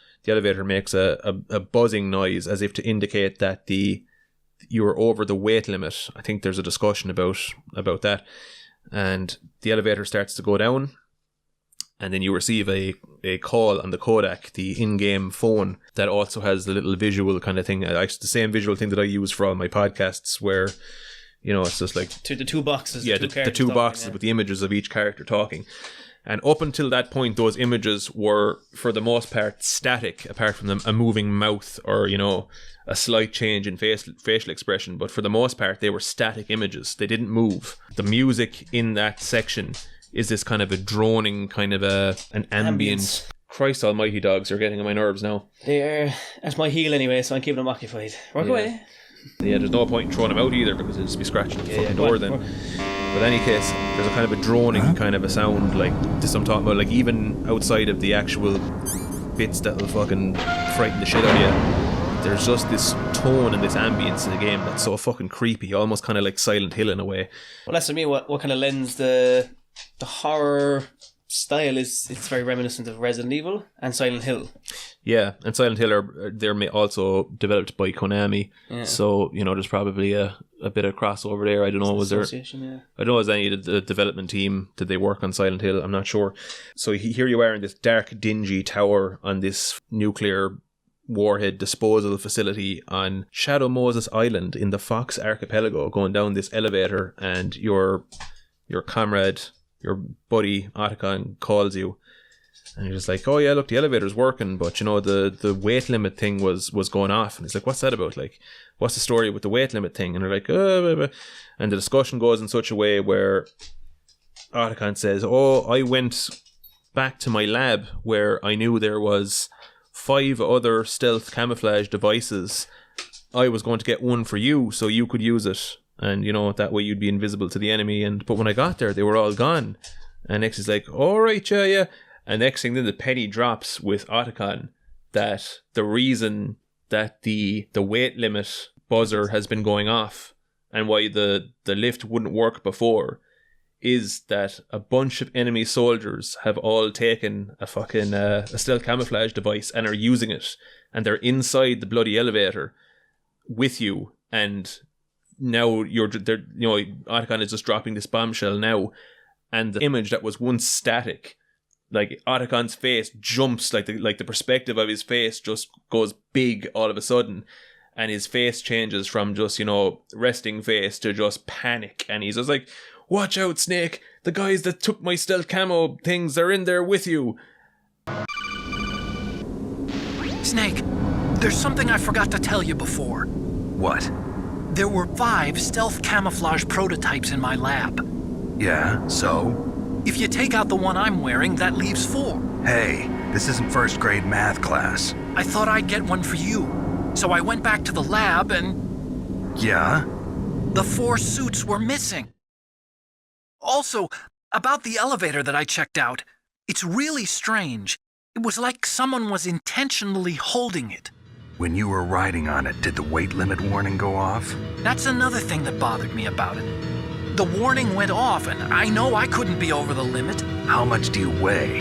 makes a buzzing noise as if to indicate that you're over the weight limit. I think there's a discussion about that. And the elevator starts to go down, and then you receive a call on the Kodak, the in-game phone, that also has the little visual kind of thing. It's the same visual thing that I use for all my podcasts, where, you know, it's just like... The two boxes. Yeah, the two boxes with the images of each character talking. And up until that point, those images were, for the most part, static, apart from a moving mouth or, you know, a slight change in facial expression. But for the most part, they were static images. They didn't move. The music in that section is this kind of a droning, kind of an ambient... Christ almighty, dogs are getting on my nerves now. They are at my heel anyway, so I'm keeping them occupied. Work away. Yeah, there's no point in throwing them out either, because they'll just be scratching the fucking door then. But in any case, there's a kind of a droning kind of a sound, like this I'm talking about, like even outside of the actual bits that'll fucking frighten the shit out of you. There's just this tone and this ambience in the game that's so fucking creepy, almost kind of like Silent Hill in a way. Well, that's to me what kind of lends the horror style is. It's very reminiscent of Resident Evil and Silent Hill. Yeah, and Silent Hill they're also developed by Konami, so you know there's probably a bit of crossover there. I don't know, was there? Yeah. I don't know, was any of the development team, did they work on Silent Hill? I'm not sure. So here you are in this dark, dingy tower on this nuclear warhead disposal facility on Shadow Moses Island in the Fox Archipelago, going down this elevator, and your comrade, your buddy Otacon, calls you. And you're just like, oh yeah, look, the elevator's working, but you know, the weight limit thing was going off. And he's like, what's that about? Like, what's the story with the weight limit thing? And they're like, and the discussion goes in such a way where Otacon says, oh, I went back to my lab where I knew there was 5 other stealth camouflage devices. I was going to get one for you so you could use it. And, you know, that way you'd be invisible to the enemy. But when I got there, they were all gone. And next he's like, all right, yeah. And next thing, then the penny drops with Otacon that the reason that the weight limit buzzer has been going off and why the lift wouldn't work before is that a bunch of enemy soldiers have all taken a fucking a stealth camouflage device and are using it, and they're inside the bloody elevator with you, and now Otacon is just dropping this bombshell now, and the image that was once static, like Otacon's face jumps, like the perspective of his face just goes big all of a sudden, and his face changes from just, you know, resting face to just panic, and he's just like, watch out, Snake, the guys that took my stealth camo things are in there with you. Snake, there's something I forgot to tell you before. What? There were 5 stealth camouflage prototypes in my lab. Yeah, so? If you take out the one I'm wearing, that leaves 4. Hey, this isn't first grade math class. I thought I'd get one for you. So I went back to the lab and... Yeah? The 4 suits were missing. Also, about the elevator that I checked out, it's really strange. It was like someone was intentionally holding it. When you were riding on it, did the weight limit warning go off? That's another thing that bothered me about it. The warning went off, and I know I couldn't be over the limit. How much do you weigh?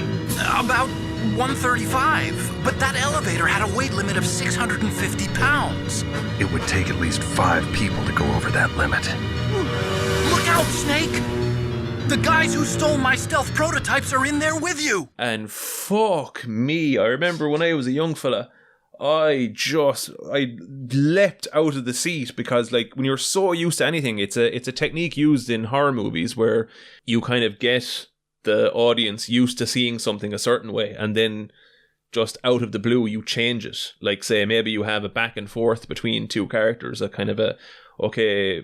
About 135, but that elevator had a weight limit of 650 pounds. It would take at least 5 people to go over that limit. Look out, Snake! The guys who stole my stealth prototypes are in there with you! And fuck me, I remember when I was a young fella, I leapt out of the seat because, like, when you're so used to anything, it's a technique used in horror movies where you kind of get the audience used to seeing something a certain way, and then just out of the blue you change it. Like, say, maybe you have a back and forth between two characters, a kind of okay,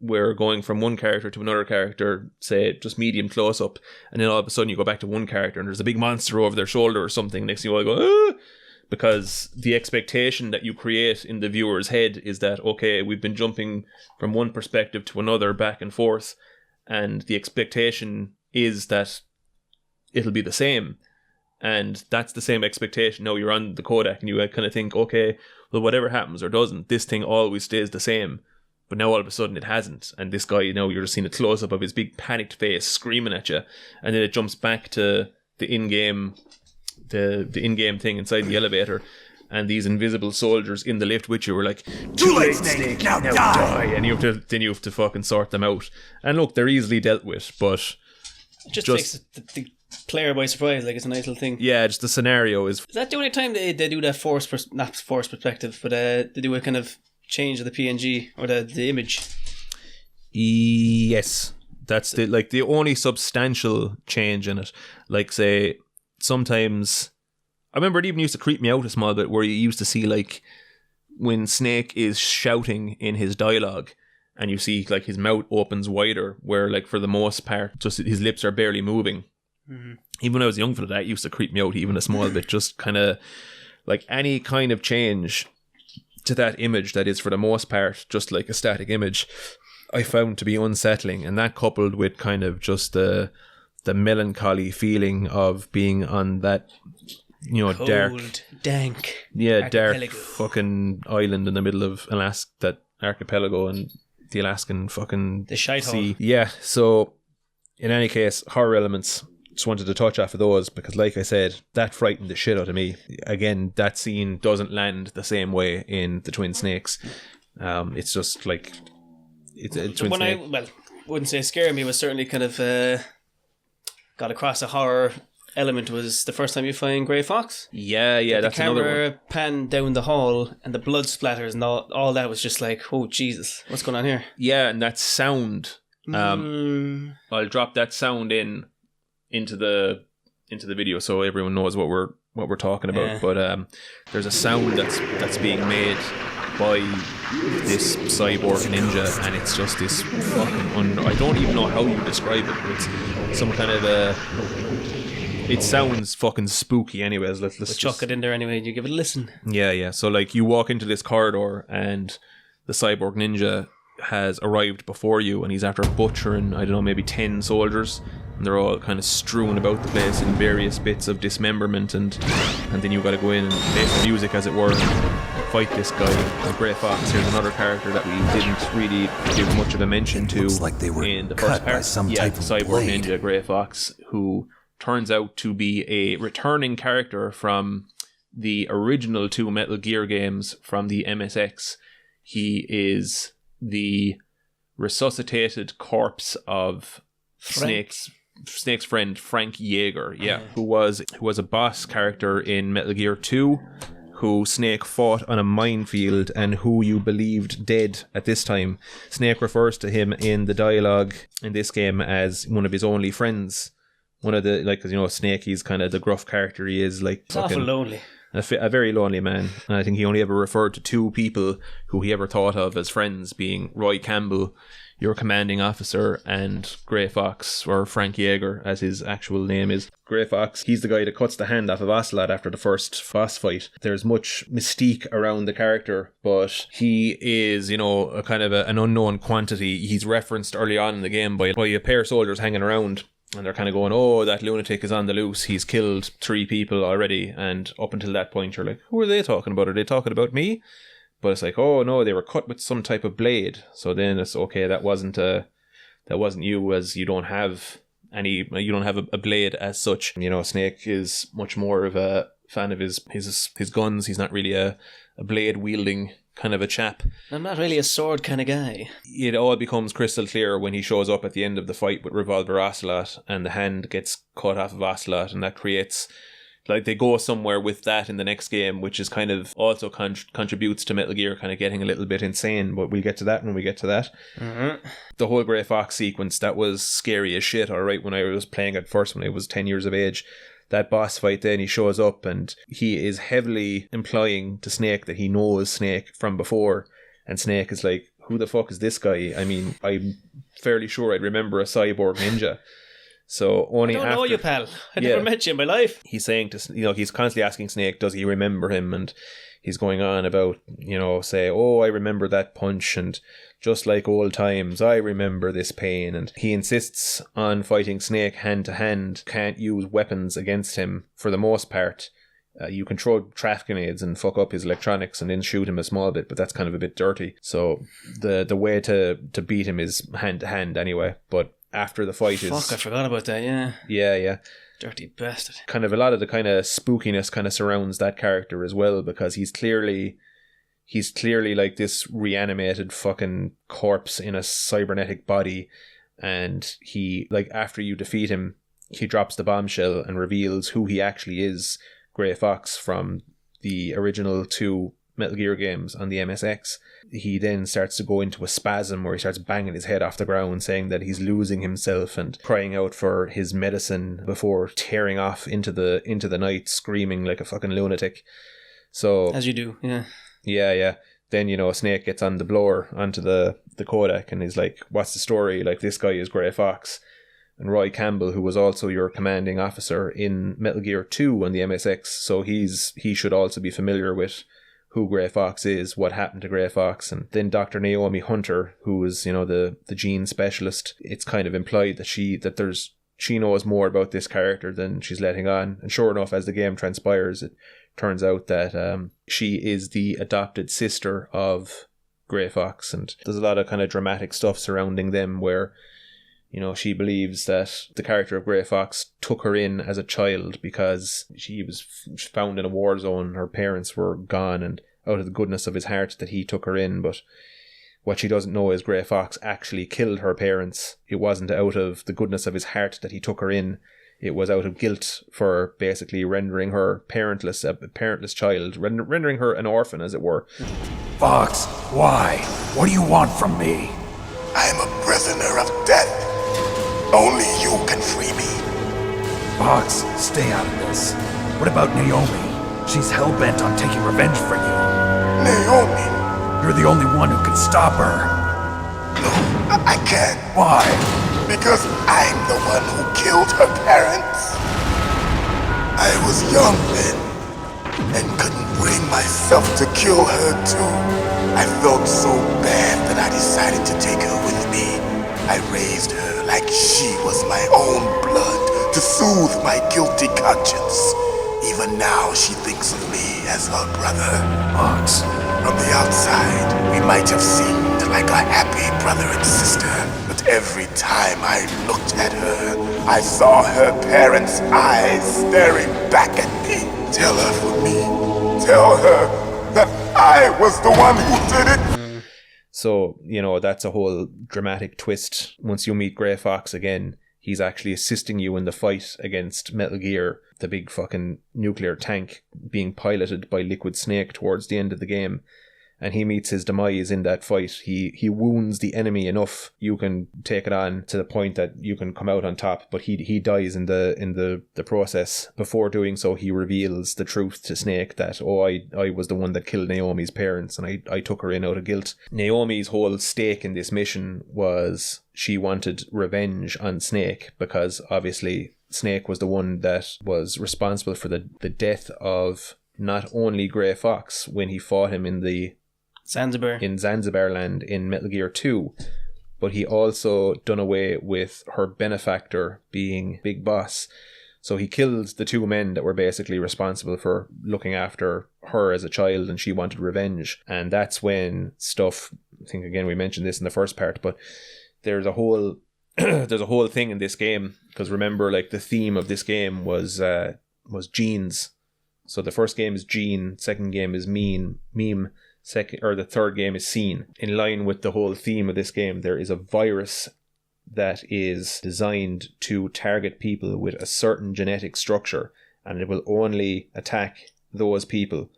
we're going from one character to another character, say just medium close up, and then all of a sudden you go back to one character and there's a big monster over their shoulder or something. Next thing you all go, ah! Because the expectation that you create in the viewer's head is that, okay, we've been jumping from one perspective to another back and forth, and the expectation is that it'll be the same. And that's the same expectation. Now you're on the codec and you kind of think, okay, well, whatever happens or doesn't, this thing always stays the same. But now all of a sudden it hasn't. And this guy, you're just seeing a close-up of his big panicked face screaming at you. And then it jumps back to the in-game the in-game thing inside the elevator, and these invisible soldiers in the lift with you were like, too late, Snake, now die! And you have to fucking sort them out. And look, they're easily dealt with, but it just takes the player by surprise. Like, it's a nice little thing. Yeah, just the scenario is that the only time they do that not forced perspective, but they do a kind of change of the PNG or the image? Yes, that's the only substantial change in it. Like, say, sometimes I remember it even used to creep me out a small bit where you used to see, like, when Snake is shouting in his dialogue and you see, like, his mouth opens wider, where, like, for the most part just his lips are barely moving. Mm-hmm. Even when I was young for that, it used to creep me out even a small bit. Just kind of like any kind of change to that image that is for the most part just like a static image, I found to be unsettling. And that coupled with kind of just the melancholy feeling of being on that, cold, dark, dank, dark fucking island in the middle of Alaska, that archipelago, and the Alaskan fucking the shite sea. hole. Yeah, so in any case, horror elements, just wanted to touch off of those because, like I said, that frightened the shit out of me. Again, that scene doesn't land the same way in the Twin Snakes. It's just like it's a Twin Snake. I wouldn't say scared me, was certainly kind of got across a horror element was the first time you find Grey Fox. Yeah, that's another one. The camera pan down the hall and the blood splatters and all that was just like, oh Jesus, what's going on here? Yeah, and that sound. I'll drop that sound into the video so everyone knows what we're talking about. Yeah. But there's a sound that's being made by this cyborg ninja, and it's just this fucking I don't even know how you describe it. It's some kind of it sounds fucking spooky anyways. Let's just chuck it in there anyway and you give it a listen. Yeah. So, like, you walk into this corridor and the cyborg ninja has arrived before you, and he's after butchering, I don't know, maybe 10 soldiers, and they're all kind of strewn about the place in various bits of dismemberment, and then you got to go in and play some music, as it were, and fight this guy, the Grey Fox. Here's another character that we didn't really give much of a mention to. Looks like they were in the cut first part. by some type of cyborg blade. ninja Grey Fox, who turns out to be a returning character from the original 2 Metal Gear games from the MSX. He is the resuscitated corpse of Snake's friend Frank Yeager, who was a boss character in Metal Gear 2, who Snake fought on a minefield and who you believed dead at this time. Snake refers to him in the dialogue in this game as one of his only friends. One of the, like, because Snake, he's kind of the gruff character he is, like, he's awful lonely. A very lonely man. And I think he only ever referred to 2 people who he ever thought of as friends, being Roy Campbell, your commanding officer, and Grey Fox, or Frank Yeager, as his actual name is. Grey Fox, he's the guy that cuts the hand off of Ocelot after the first boss fight. There's much mystique around the character, but he is, a kind of an unknown quantity. He's referenced early on in the game by a pair of soldiers hanging around, And they're kind of going, oh, that lunatic is on the loose. He's killed 3 people already. And up until that point, you're like, who are they talking about? Are they talking about me? But it's like, oh, no, they were cut with some type of blade. So then it's, okay, that wasn't you, as you don't have a blade as such. You know, Snake is much more of a fan of his guns. He's not really a blade wielding kind of a chap. I'm not really a sword kind of guy. It all becomes crystal clear when he shows up at the end of the fight with Revolver Ocelot and the hand gets cut off of Ocelot, and that creates, like, they go somewhere with that in the next game, which is kind of also contributes to Metal Gear kind of getting a little bit insane, but we'll get to that when we get to that. Mm-hmm. The whole Grey Fox sequence, that was scary as shit, alright, when I was playing it first when I was 10 years of age. That boss fight, then he shows up and he is heavily implying to Snake that he knows Snake from before, and Snake is like, who the fuck is this guy? I mean, I'm fairly sure I'd remember a cyborg ninja. So only I don't know you, pal. I never met you in my life. He's saying to, he's constantly asking Snake, does he remember him? And he's going on about, say, oh, I remember that punch, and just like old times, I remember this pain. And he insists on fighting Snake hand to hand, can't use weapons against him for the most part. You can throw traffic grenades and fuck up his electronics and then shoot him a small bit, but that's kind of a bit dirty. So the way to beat him is hand to hand anyway. But after the fight I forgot about that, yeah. Yeah. Dirty bastard. Kind of a lot of the kind of spookiness kind of surrounds that character as well, because he's clearly like this reanimated fucking corpse in a cybernetic body, and he, like, after you defeat him, he drops the bombshell and reveals who he actually is, Grey Fox from the original 2 Metal Gear games on the MSX. He then starts to go into a spasm where he starts banging his head off the ground, saying that he's losing himself and crying out for his medicine before tearing off into the night, screaming like a fucking lunatic. So, as you do, yeah. Yeah. Then, Snake gets on the blower onto the codec and he's like, what's the story? Like, this guy is Grey Fox. And Roy Campbell, who was also your commanding officer in Metal Gear 2 on the MSX, so he should also be familiar with who Grey Fox is, what happened to Grey Fox. And then Dr. Naomi Hunter, who is, the gene specialist, it's kind of implied that she knows more about this character than she's letting on. And sure enough, as the game transpires, it turns out that she is the adopted sister of Grey Fox. And there's a lot of kind of dramatic stuff surrounding them where, she believes that the character of Grey Fox took her in as a child because she was found in a war zone. Her parents were gone, and out of the goodness of his heart that he took her in. But what she doesn't know is Grey Fox actually killed her parents. It wasn't out of the goodness of his heart that he took her in. It was out of guilt for basically rendering her parentless, a parentless child, rendering her an orphan, as it were. Fox, why? What do you want from me? I am a prisoner of death. Only you can free me. Fox, stay out of this. What about Naomi? She's hell-bent on taking revenge for you. Naomi? You're the only one who can stop her. No, I can't. Why? Because I'm the one who killed her parents. I was young then, and couldn't bring myself to kill her too. I felt so bad that I decided to take her with me. I raised her like she was my own blood to soothe my guilty conscience. Even now she thinks of me as her brother. Fox. From the outside, we might have seemed like a happy brother and sister, but every time I looked at her, I saw her parents' eyes staring back at me. Tell her for me. Tell her that I was the one who did it. So, that's a whole dramatic twist. Once you meet Grey Fox again, he's actually assisting you in the fight against Metal Gear, the big fucking nuclear tank being piloted by Liquid Snake towards the end of the game. And he meets his demise in that fight. He wounds the enemy enough, you can take it on to the point that you can come out on top, but he dies in the process. Before doing so, he reveals the truth to Snake that, I was the one that killed Naomi's parents, and I took her in out of guilt. Naomi's whole stake in this mission was she wanted revenge on Snake, because obviously Snake was the one that was responsible for the death of not only Grey Fox when he fought him in Zanzibar land in Metal Gear 2, but he also done away with her benefactor being Big Boss. So he killed the two men that were basically responsible for looking after her as a child, and she wanted revenge. And that's when stuff, I think again we mentioned this in the first part, but there's a whole there's a whole thing in this game, because remember, like, the theme of this game was genes. So the first game is gene, second game is meme, the third game is scene. In line with the whole theme of this game, there is a virus that is designed to target people with a certain genetic structure, and it will only attack those people.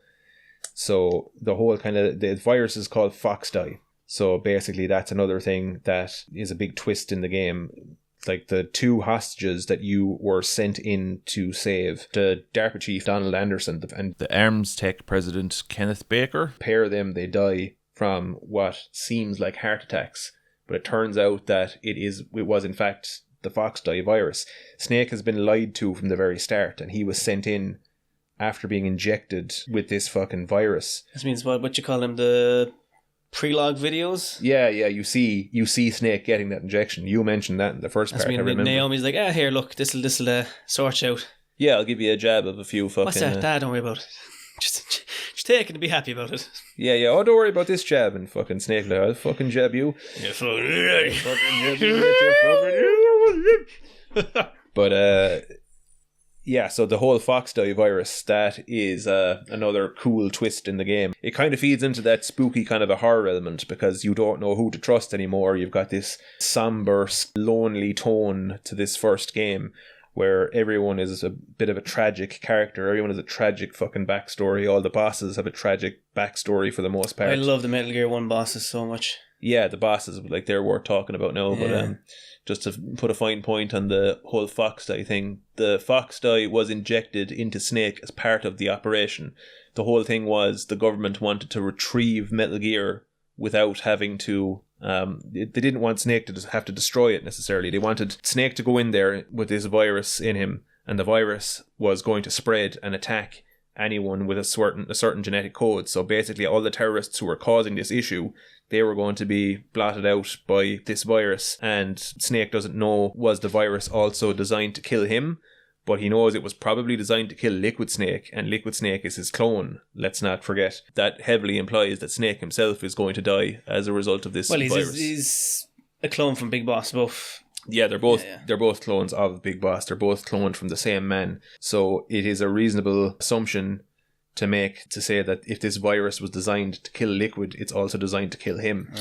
So the whole the virus is called FoxDie. So basically that's another thing that is a big twist in the game. Like, the two hostages that you were sent in to save, the DARPA chief Donald Anderson and the Arms Tech president Kenneth Baker, pair of them, they die from what seems like heart attacks. But it turns out that it was in fact the FoxDie virus. Snake has been lied to from the very start, and he was sent in after being injected with this fucking virus. This means what you call them, the pre-log videos? Yeah, you see Snake getting that injection. You mentioned that in the first part. I remember. Naomi's like, here, look, this'll sort you out. Yeah, I'll give you a jab of a few fucking... What's that? Don't worry about it. Just take it and be happy about it. Yeah. Oh, don't worry about this jab. And fucking Snake, I'll fucking jab you. You fucking jab you. But yeah, so the whole FoxDie virus, that is another cool twist in the game. It kind of feeds into that spooky kind of a horror element, because you don't know who to trust anymore. You've got this somber, lonely tone to this first game, where everyone is a bit of a tragic character. Everyone has a tragic fucking backstory. All the bosses have a tragic backstory for the most part. I love the Metal Gear 1 bosses so much. Yeah, the bosses, like, they're worth talking about now. Yeah. But just to put a fine point on the whole FoxDie thing, the FoxDie was injected into Snake as part of the operation. The whole thing was the government wanted to retrieve Metal Gear without having to... they didn't want Snake to have to destroy it necessarily. They wanted Snake to go in there with this virus in him, and the virus was going to spread and attack anyone with a certain genetic code. So basically all the terrorists who were causing this issue, they were going to be blotted out by this virus. And Snake doesn't know, was the virus also designed to kill him? But he knows it was probably designed to kill Liquid Snake, and Liquid Snake is his clone. Let's not forget. That heavily implies that Snake himself is going to die as a result of this virus. Well, he's a clone from Big Boss, both. Yeah, they're both clones of Big Boss. They're both cloned from the same man. So it is a reasonable assumption to say that if this virus was designed to kill Liquid, it's also designed to kill him.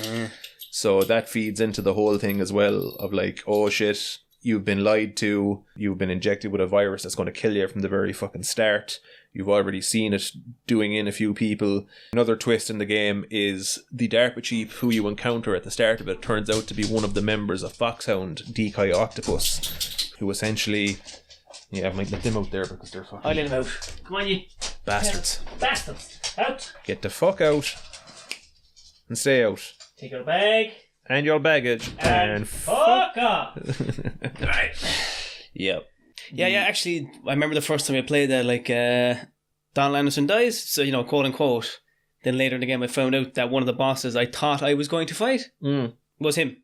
So that feeds into the whole thing as well of like, oh shit, you've been lied to, you've been injected with a virus that's going to kill you from the very fucking start. You've already seen it doing in a few people. Another twist in the game is the DARPA chief who you encounter at the start of it turns out to be one of the members of Foxhound, Decoy Octopus, who essentially... Yeah, I might let them out there because they're fucking... I'll let them out. Come on, you... Bastards. Bastards. Out. Get the fuck out. And stay out. Take your bag. And your baggage. And fuck off. Right. Yep. Yeah, actually, I remember the first time I played that, like, Donald Anderson dies, so, you know, quote unquote. Then later in the game I found out that one of the bosses I thought I was going to fight was him.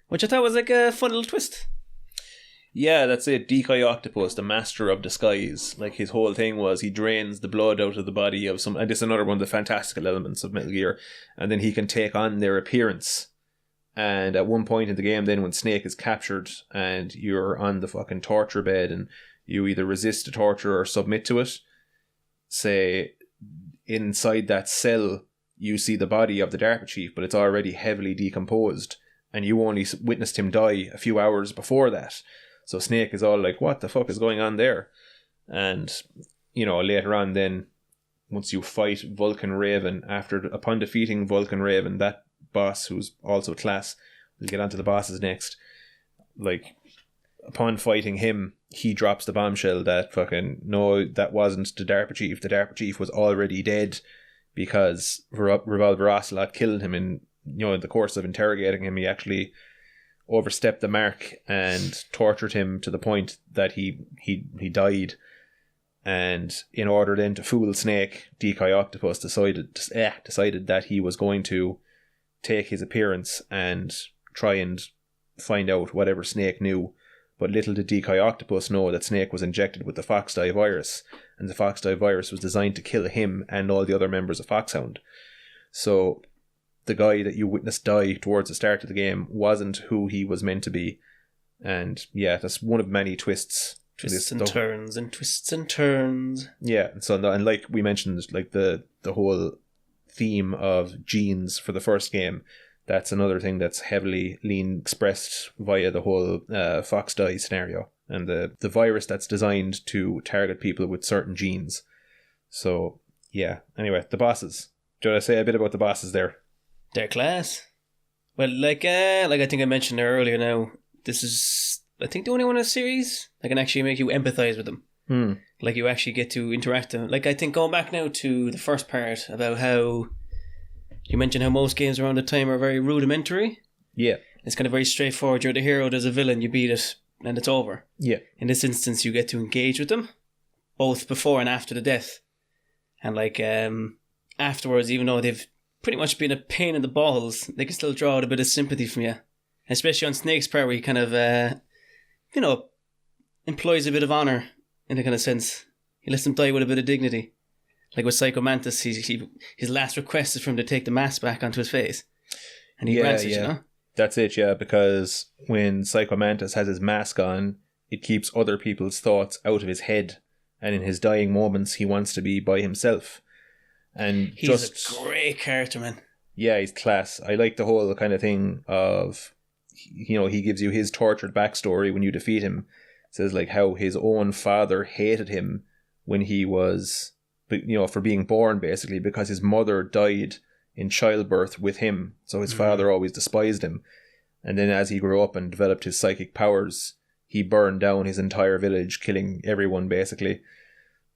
Which I thought was like a fun little twist. Yeah, that's it. Decoy Octopus, the master of disguise. Like, his whole thing was he drains the blood out of the body of some... And this is another one of the fantastical elements of Metal Gear. And then he can take on their appearance. And at one point in the game then, when Snake is captured and you're on the fucking torture bed and you either resist the torture or submit to it, say, inside that cell you see the body of the DARPA chief, but it's already heavily decomposed. And you only witnessed him die a few hours before that. So Snake is all like, what the fuck is going on there? And, you know, later on then, once you fight Vulcan Raven, upon defeating Vulcan Raven, that boss who's also class, we'll get onto the bosses next, like, upon fighting him, he drops the bombshell that fucking, no, that wasn't the DARPA chief. The DARPA chief was already dead because Revolver Ocelot killed him in, you know, in the course of interrogating him. He actually overstepped the mark and tortured him to the point that he died. And in order then to fool Snake, Decoy Octopus decided that he was going to take his appearance and try and find out whatever Snake knew. But little did Decoy Octopus know that Snake was injected with the FoxDie virus, and the FoxDie virus was designed to kill him and all the other members of Foxhound. So the guy that you witnessed die towards the start of the game wasn't who he was meant to be. And yeah, that's one of many twists. Twists and turns and twists and turns. Yeah, and like we mentioned, like the whole theme of genes for the first game, that's another thing that's heavily expressed via the whole FoxDie scenario and the virus that's designed to target people with certain genes. So yeah, anyway, the bosses. Do you want to say a bit about the bosses there? They're class. Well, like I think I mentioned there earlier now, this is, I think, the only one in the series that can actually make you empathize with them. Like, you actually get to interact with them. Like, I think going back now to the first part about how you mentioned how most games around the time are very rudimentary. Yeah. It's kind of very straightforward. You're the hero, there's a villain, you beat it, and it's over. Yeah. In this instance, you get to engage with them, both before and after the death. And, like, afterwards, even though they've pretty much been a pain in the balls, they can still draw out a bit of sympathy from you. Especially on Snake's part, where he kind of, employs a bit of honour in a kind of sense. He lets them die with a bit of dignity. Like with Psycho Mantis, his last request is for him to take the mask back onto his face. And he grants it, you know? That's it, yeah, because when Psycho Mantis has his mask on, it keeps other people's thoughts out of his head. And in his dying moments, he wants to be by himself. And he's a great character, man. Yeah, he's class. I like the whole kind of thing of, he gives you his tortured backstory when you defeat him. It says like how his own father hated him when he was, for being born, basically, because his mother died in childbirth with him. So his father always despised him. And then as he grew up and developed his psychic powers, he burned down his entire village, killing everyone, basically.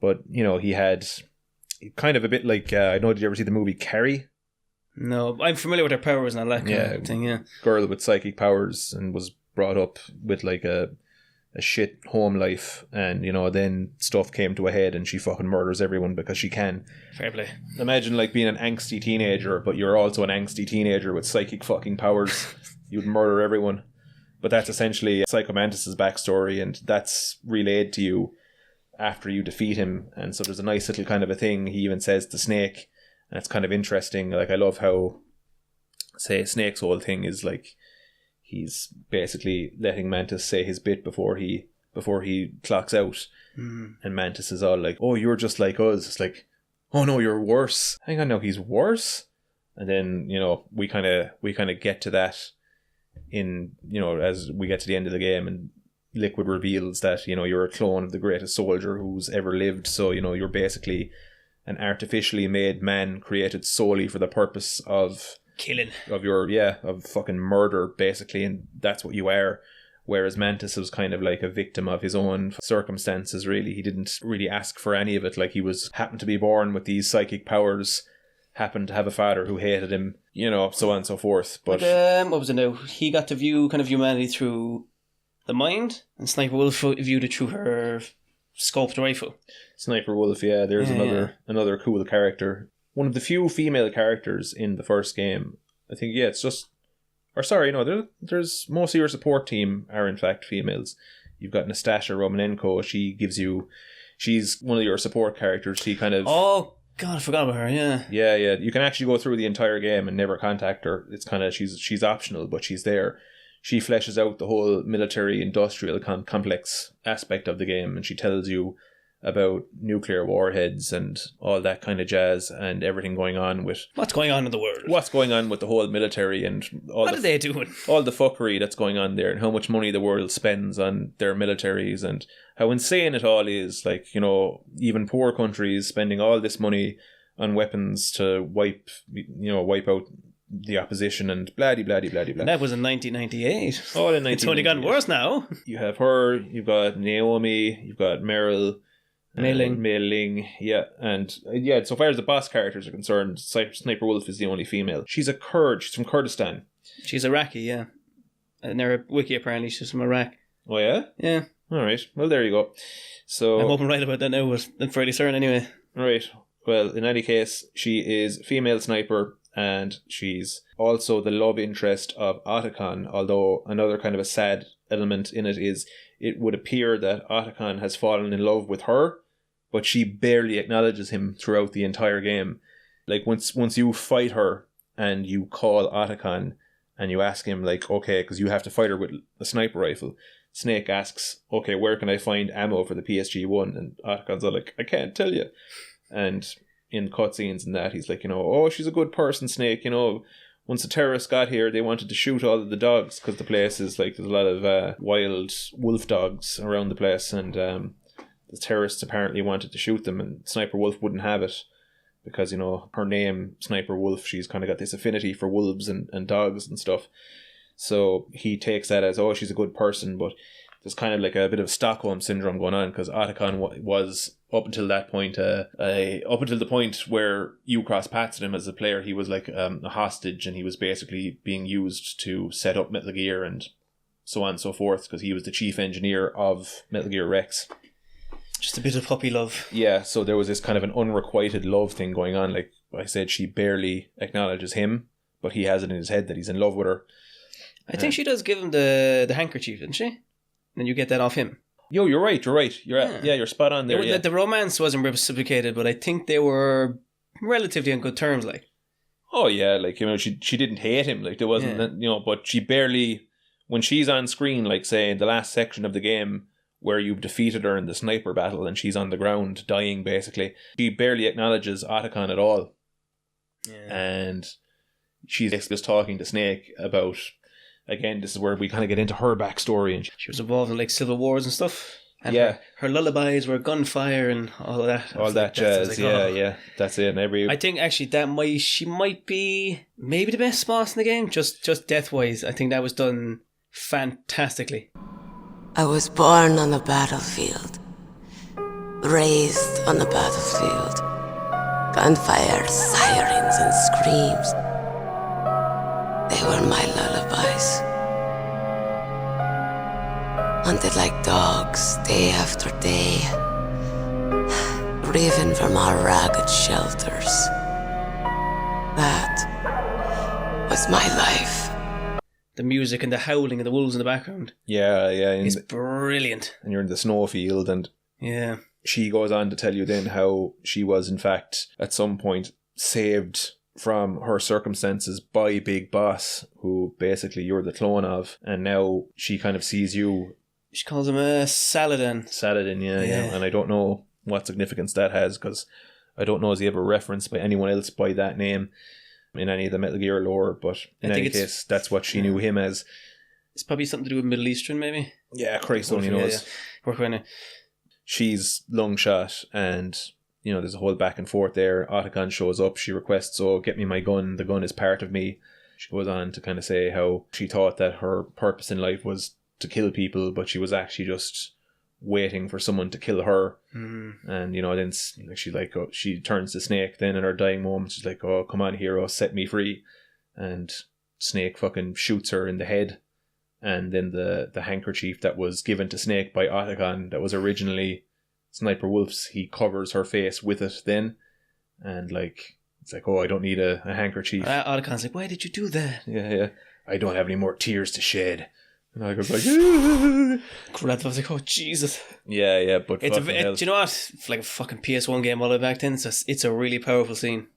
But, he had kind of a bit like, I know, did you ever see the movie Carrie? No, I'm familiar with her powers and all that kind of thing, yeah. Girl with psychic powers and was brought up with like a shit home life, and then stuff came to a head and she fucking murders everyone because she can. Fair play. Imagine like being an angsty teenager, but you're also an angsty teenager with psychic fucking powers. You'd murder everyone. But that's essentially Psycho Mantis' backstory, and that's relayed to you after you defeat him. And so there's a nice little kind of a thing he even says to Snake, and it's kind of interesting. Like, I love how, say, Snake's whole thing is like, he's basically letting Mantis say his bit before he clocks out. And Mantis is all like, oh, you're just like us. It's like, oh no, you're worse. Hang on, no, he's worse. And then, we kind of get to that in, as we get to the end of the game, and Liquid reveals that, you're a clone of the greatest soldier who's ever lived. So, you're basically an artificially made man created solely for the purpose of killing, of fucking murder, basically. And that's what you are. Whereas Mantis was kind of like a victim of his own circumstances, really. He didn't really ask for any of it. Like, he happened to be born with these psychic powers, happened to have a father who hated him, so on and so forth. But what was it now? He got to view kind of humanity through the mind, and Sniper Wolf viewed it through her scoped rifle. Sniper Wolf, yeah, there's another cool character. One of the few female characters in the first game. I think, it's just... Or sorry, no, there's most of your support team are in fact females. You've got Nastasha Romanenko. She's one of your support characters. She kind of... Oh, God, I forgot about her, yeah. Yeah. You can actually go through the entire game and never contact her. It's kind of... She's optional, but she's there. She fleshes out the whole military-industrial complex aspect of the game, and she tells you about nuclear warheads and all that kind of jazz and everything going on with... What's going on in the world? What's going on with the whole military and all what are they doing? All the fuckery that's going on there, and how much money the world spends on their militaries, and how insane it all is. Like, even poor countries spending all this money on weapons to wipe out the opposition and blah-de-blah-de-blah-de-blah. And that was in 1998. All in 1998. It's only gotten worse now. You have her, you've got Naomi, you've got Meryl... Mei Ling, yeah. And so far as the boss characters are concerned, Sniper Wolf is the only female. She's a Kurd, she's from Kurdistan. She's Iraqi, yeah. And their wiki apparently she's from Iraq. Oh yeah? Yeah. Alright, well there you go. So I'm hoping right about that now, but I'm fairly certain anyway. Right, well in any case, she is female sniper, and she's also the love interest of Otacon, although another kind of a sad element in it is it would appear that Otacon has fallen in love with her, but she barely acknowledges him throughout the entire game. Like, once you fight her and you call Otacon and you ask him, like, okay, because you have to fight her with a sniper rifle, Snake asks, okay, where can I find ammo for the PSG-1? And Otacon's all like, I can't tell you. And in cutscenes and that, he's like, oh, she's a good person, Snake. Once the terrorists got here, they wanted to shoot all of the dogs because the place is like, there's a lot of wild wolf dogs around the place, and the terrorists apparently wanted to shoot them, and Sniper Wolf wouldn't have it because, her name, Sniper Wolf, she's kind of got this affinity for wolves and dogs and stuff. So he takes that as, oh, she's a good person, but there's kind of like a bit of Stockholm syndrome going on because Otacon was, up until that point, up until the point where you cross paths with him as a player, he was like a hostage, and he was basically being used to set up Metal Gear and so on and so forth, because he was the chief engineer of Metal Gear Rex. Just a bit of puppy love. Yeah, so there was this kind of an unrequited love thing going on. Like I said, she barely acknowledges him, but he has it in his head that he's in love with her. I think she does give him the handkerchief, doesn't she? And you get that off him. Yo, you're right. You're spot on there. Yeah. The romance wasn't reciprocated, but I think they were relatively on good terms, like. Oh yeah, like, she didn't hate him, like there wasn't, but she barely, when she's on screen, like say in the last section of the game where you've defeated her in the sniper battle and she's on the ground dying basically, she barely acknowledges Otacon at all. Yeah. And she's just talking to Snake about, again, this is where we kind of get into her backstory, and she was involved in like civil wars and stuff. And yeah, her lullabies were gunfire and all of that. All that jazz, yeah, that's it. And I think actually she might be maybe the best boss in the game, just death wise. I think that was done fantastically. I was born on the battlefield, raised on the battlefield. Gunfire, sirens, and screams. They were my lullabies. Hunted like dogs, day after day, driven from our ragged shelters. That was my life. The music and the howling of the wolves in the background. Yeah. It's brilliant. And you're in the snowfield, and yeah, she goes on to tell you then how she was, in fact, at some point saved from her circumstances by Big Boss, who basically you're the clone of, and now she kind of sees you. She calls him Saladin. Saladin, yeah. And I don't know what significance that has, because I don't know is he ever referenced by anyone else by that name in any of the Metal Gear lore, but in any case, that's what she knew him as. It's probably something to do with Middle Eastern, maybe? Yeah, Christ only knows. Yeah. She's lung shot, and there's a whole back and forth there. Otacon shows up, she requests, oh, get me my gun, the gun is part of me. She goes on to kind of say how she thought that her purpose in life was to kill people, but she was actually just waiting for someone to kill her. And then she turns to Snake then in her dying moment. She's like, oh, come on, hero, set me free. And Snake fucking shoots her in the head. And then the handkerchief that was given to Snake by Otacon, that was originally Sniper Wolf's, he covers her face with it then. And it's like, oh, I don't need a handkerchief. Otacon's like, why did you do that? Yeah. I don't have any more tears to shed. And I was like, crap, I was like, oh, Jesus. Yeah, but do you know what? It's like a fucking PS1 game all the way back then. It's a really powerful scene.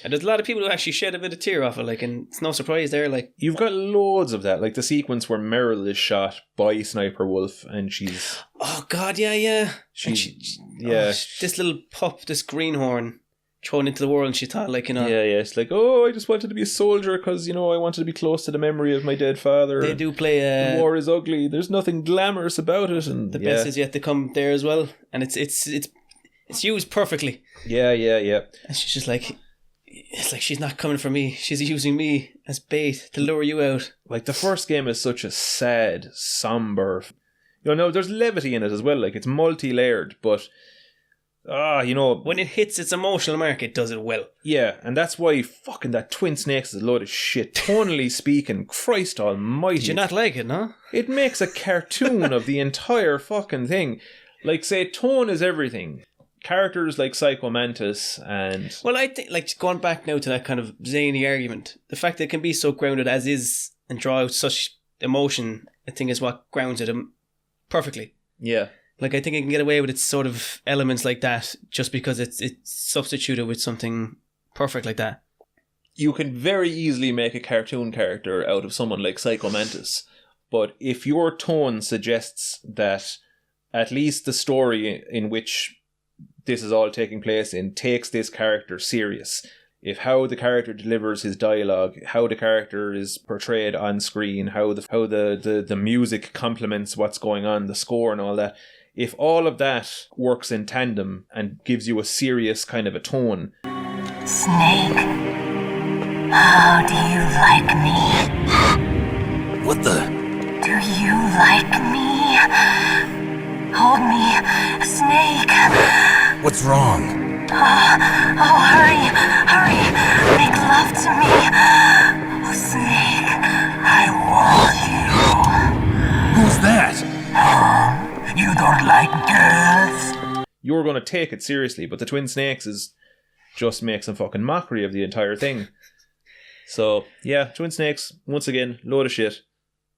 And there's a lot of people who actually shed a bit of tear off it, and it's no surprise there. You've got loads of that, like the sequence where Meryl is shot by Sniper Wolf, and she's... Oh, God, yeah. This little pup, this greenhorn, thrown into the world, and she thought, Yeah, it's like, oh, I just wanted to be a soldier because, I wanted to be close to the memory of my dead father. They do play... the war is ugly. There's nothing glamorous about it. And the best is yet to come there as well. And it's used perfectly. Yeah. And she's just like... It's like she's not coming for me. She's using me as bait to lure you out. Like, the first game is such a sad, somber... there's levity in it as well. It's multi-layered, but... when it hits its emotional mark, it does it well. Yeah, and that's why fucking that Twin Snakes is a load of shit. Tonally speaking, Christ almighty. Did you not like it, no? It makes a cartoon of the entire fucking thing. Say, tone is everything. characters like Psycho Mantis and... Well, I think, like, going back now to that kind of zany argument, the fact that it can be so grounded as is and draw out such emotion, I think is what grounds it perfectly. Yeah. Like, I think it can get away with its sort of elements like that just because it's substituted with something perfect like that. You can very easily make a cartoon character out of someone like Psycho Mantis, but if your tone suggests that at least the story in which this is all taking place in takes this character serious, if how the character delivers his dialogue, how the character is portrayed on screen, how the music complements what's going on, the score and all that, if all of that works in tandem and gives you a serious kind of a tone. Snake, how do you like me? What the? Do you like me? Hold me, Snake. What's wrong? Oh, hurry, make love to me. Oh, Snake, I want you. Who's that? You don't like girls? You're going to take it seriously, but the Twin Snakes just makes some fucking mockery of the entire thing. So, yeah, Twin Snakes, once again, load of shit.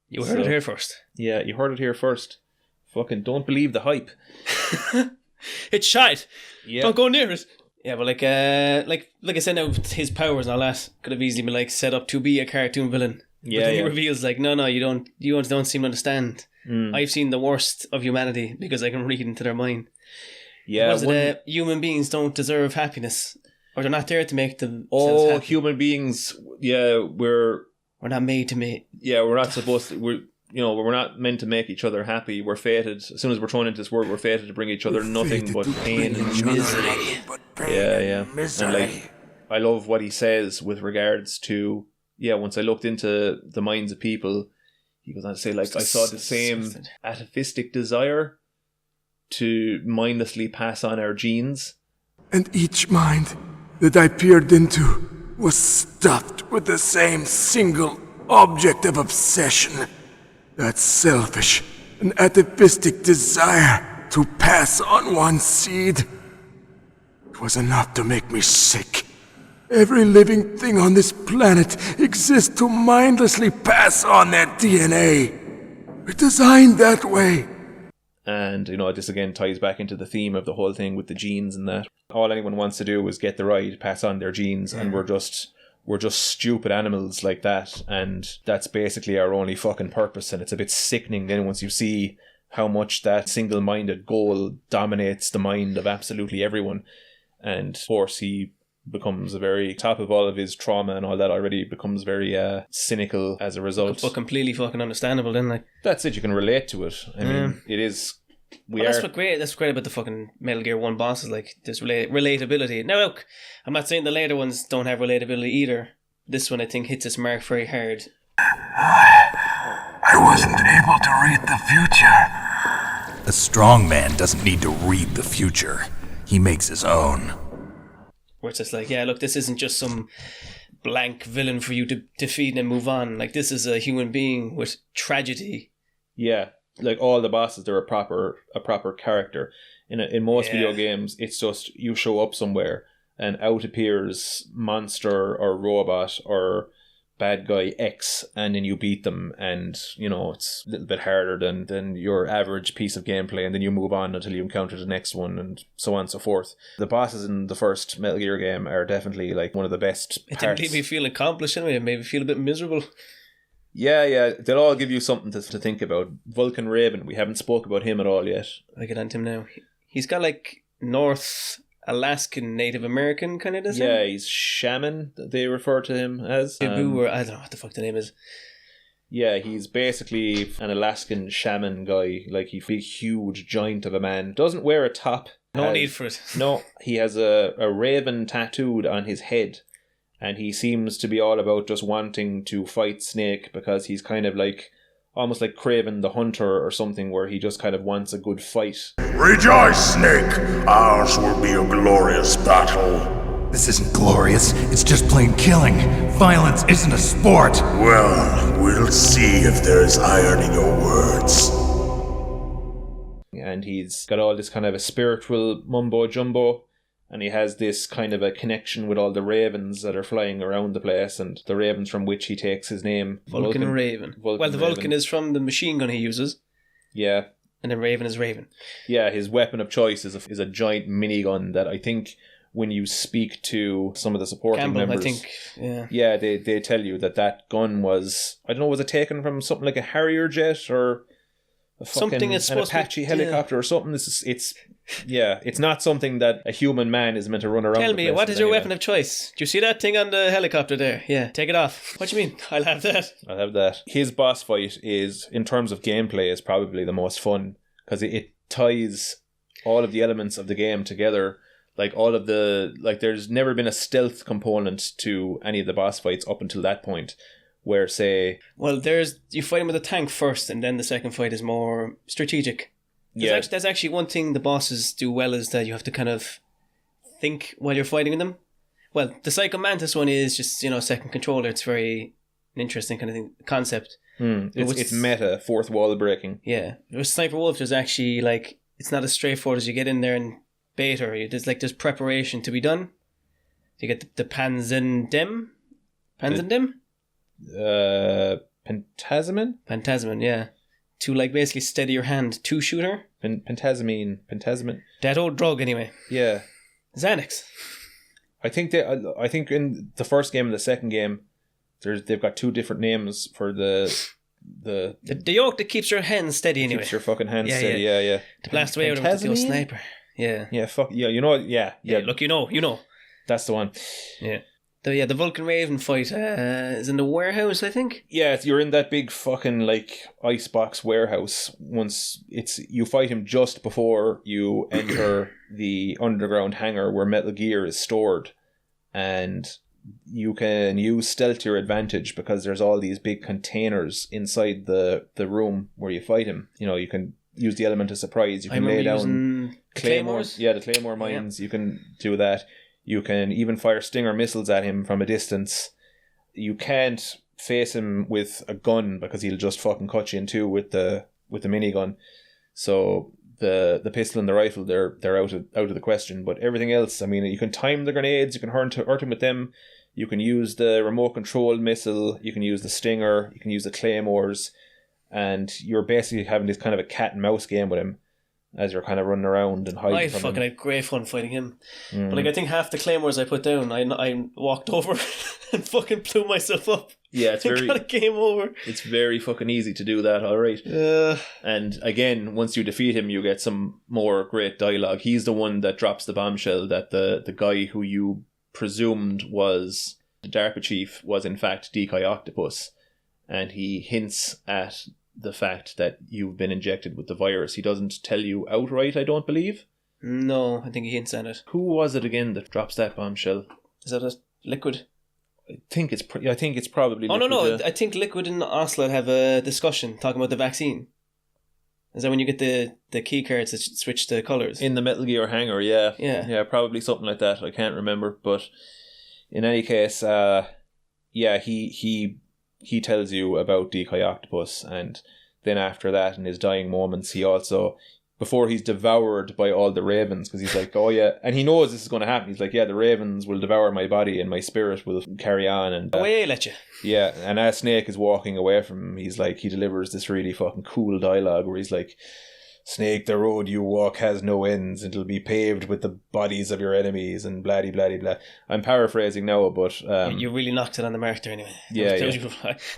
You heard it here first. Yeah, you heard it here first. Fucking don't believe the hype. It's shite. Yeah. Don't go near it. Yeah, but like I said now, his powers and all that could have easily been like set up to be a cartoon villain. Yeah, but then yeah. he reveals like, no, you don't seem to understand. I've seen the worst of humanity because I can read into their mind. Yeah, human beings don't deserve happiness, or they're not there to make them. Oh, happy. Human beings. Yeah, we're not made to make. Yeah, we're not supposed to. We're not meant to make each other happy. We're fated. As soon as we're thrown into this world, we're fated to bring each other nothing but pain and misery. Yeah. And like, I love what he says with regards to, once I looked into the minds of people, he goes on to say, like, I saw the same atavistic desire to mindlessly pass on our genes. And each mind that I peered into was stuffed with the same single object of obsession. That selfish and atavistic desire to pass on one's seed. It was enough to make me sick. Every living thing on this planet exists to mindlessly pass on their DNA. We're designed that way. And, this again ties back into the theme of the whole thing with the genes and that. All anyone wants to do is get the right, pass on their genes, and we're just stupid animals like that, and that's basically our only fucking purpose. And it's a bit sickening then once you see how much that single-minded goal dominates the mind of absolutely everyone. And of course he becomes top of all of his trauma and all that already, becomes very cynical as a result. But completely fucking understandable then, like. That's it, you can relate to it. I mean, it is... That's great about the fucking Metal Gear 1 bosses, like, this relatability. Now look, I'm not saying the later ones don't have relatability either. This one I think hits its mark very hard. I wasn't able to read the future. A strong man doesn't need to read the future. He makes his own. Where it's just like, yeah, look, this isn't just some blank villain for you to defeat and move on. Like, this is a human being with tragedy. Yeah. Like all the bosses, they're a proper character. In most video games, it's just you show up somewhere and out appears monster or robot or bad guy X, and then you beat them, and it's a little bit harder than your average piece of gameplay, and then you move on until you encounter the next one, and so on and so forth. The bosses in the first Metal Gear game are definitely like one of the best parts. It didn't make me feel accomplished anyway. It made me feel a bit miserable. Yeah, they'll all give you something to think about. Vulcan Raven, we haven't spoke about him at all yet. I get onto him now. He's got like North Alaskan Native American kind of design. Yeah, he's shaman, they refer to him as. I don't know what the fuck the name is. Yeah, he's basically an Alaskan shaman guy. Like, he's a big, huge giant of a man. Doesn't wear a top. No need for it. No, he has a raven tattooed on his head. And he seems to be all about just wanting to fight Snake because he's kind of like, almost like Kraven the Hunter or something, where he just kind of wants a good fight. Rejoice, Snake! Ours will be a glorious battle. This isn't glorious, it's just plain killing. Violence isn't a sport. Well, we'll see if there's iron in your words. and he's got all this kind of a spiritual mumbo jumbo, and he has this kind of a connection with all the ravens that are flying around the place, and the ravens from which he takes his name. Vulcan Raven. Well, the Vulcan is from the machine gun he uses. Yeah. And then Raven is Raven. Yeah, his weapon of choice is a giant minigun that I think when you speak to some of the supporting members... I think, yeah. Yeah, they tell you that gun was... I don't know, was it taken from something like a Harrier jet or... Something it's an Apache helicopter or something. It's not something that a human man is meant to run around. Tell me, what is your weapon of choice? Do you see that thing on the helicopter there? Yeah, take it off. What do you mean? I'll have that. His boss fight is, in terms of gameplay, is probably the most fun because it ties all of the elements of the game together. There's never been a stealth component to any of the boss fights up until that point. Where, say... Well, you fight him with a tank first, and then the second fight is more strategic. There's actually one thing the bosses do well is that you have to kind of think while you're fighting them. Well, the Psycho Mantis one is just, second controller. It's very an interesting kind of concept. It's meta, fourth wall breaking. Yeah. With Sniper Wolf, there's actually, it's not as straightforward as you get in there and bait her. There's preparation to be done. You get the Panzerdim? Pentazemin, yeah. To basically steady your hand, two-shooter. Pentazemin. That old drug, anyway. Yeah. Xanax. I think in the first game and the second game, they've got two different names for the yoke that keeps your hand steady anyway. Keeps your fucking hand steady, yeah. To blast away with the sniper. Yeah. Yeah, fuck, yeah, yeah. Look, you know. That's the one. Yeah. The Vulcan Raven fight is in the warehouse, I think. Yeah, you're in that big fucking icebox warehouse. Once you fight him just before you enter the underground hangar where Metal Gear is stored, and you can use stealth to your advantage because there's all these big containers inside the room where you fight him. You can use the element of surprise. You can lay down claymores. Yeah, the claymore mines. Yeah. You can do that. You can even fire Stinger missiles at him from a distance. You can't face him with a gun because he'll just fucking cut you in two with the minigun. So the pistol and the rifle, they're out of the question. But everything else, you can time the grenades. You can hurt him with them. You can use the remote control missile. You can use the Stinger. You can use the claymores, and you're basically having this kind of a cat and mouse game with him. As you're kind of running around and hiding from him. I fucking had great fun fighting him. But I think half the claymores I put down, I walked over and fucking blew myself up. Yeah, it's very... got a game over. It's very fucking easy to do that, alright. And again, once you defeat him, you get some more great dialogue. He's the one that drops the bombshell that the guy who you presumed was the DARPA chief was in fact Decoy Octopus. And he hints at the fact that you've been injected with the virus. He doesn't tell you outright, I don't believe. No, I think he hints at it. Who was it again that drops that bombshell? Is that a Liquid? I think it's probably Liquid. No. I think Liquid and Oslo have a discussion talking about the vaccine. Is that when you get the key cards that switch the colours? In the Metal Gear hangar, yeah. Yeah, probably something like that. I can't remember. But in any case, he tells you about Decoy Octopus, and then after that, in his dying moments, he also, before he's devoured by all the ravens, because he's like, oh yeah, and he knows this is going to happen. He's like, yeah, the ravens will devour my body and my spirit will carry on. And away, let you. Yeah, and as Snake is walking away from him, he's like, he delivers this really fucking cool dialogue where he's like, Snake, the road you walk has no ends. It'll be paved with the bodies of your enemies and blah blah blah. I'm paraphrasing now, but you really knocked it on the mark there anyway. Yeah.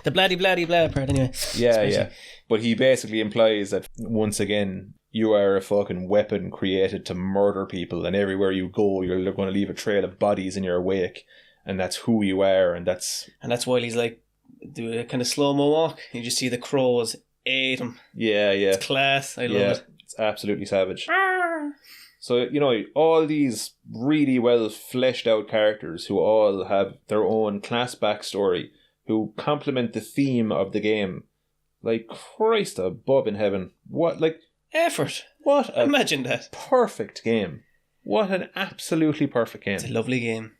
The bloody blah part anyway. Yeah. But he basically implies that once again, you are a fucking weapon created to murder people, and everywhere you go, you're going to leave a trail of bodies in your wake, and that's who you are, and that's why he's like do a kind of slow-mo walk. You just see the crows ate him. Yeah. It's class. I love it. It's absolutely savage. So, all these really well fleshed out characters who all have their own class backstory, who complement the theme of the game. Like, Christ above in heaven. What, effort. Imagine that. Perfect game. What an absolutely perfect game. It's a lovely game.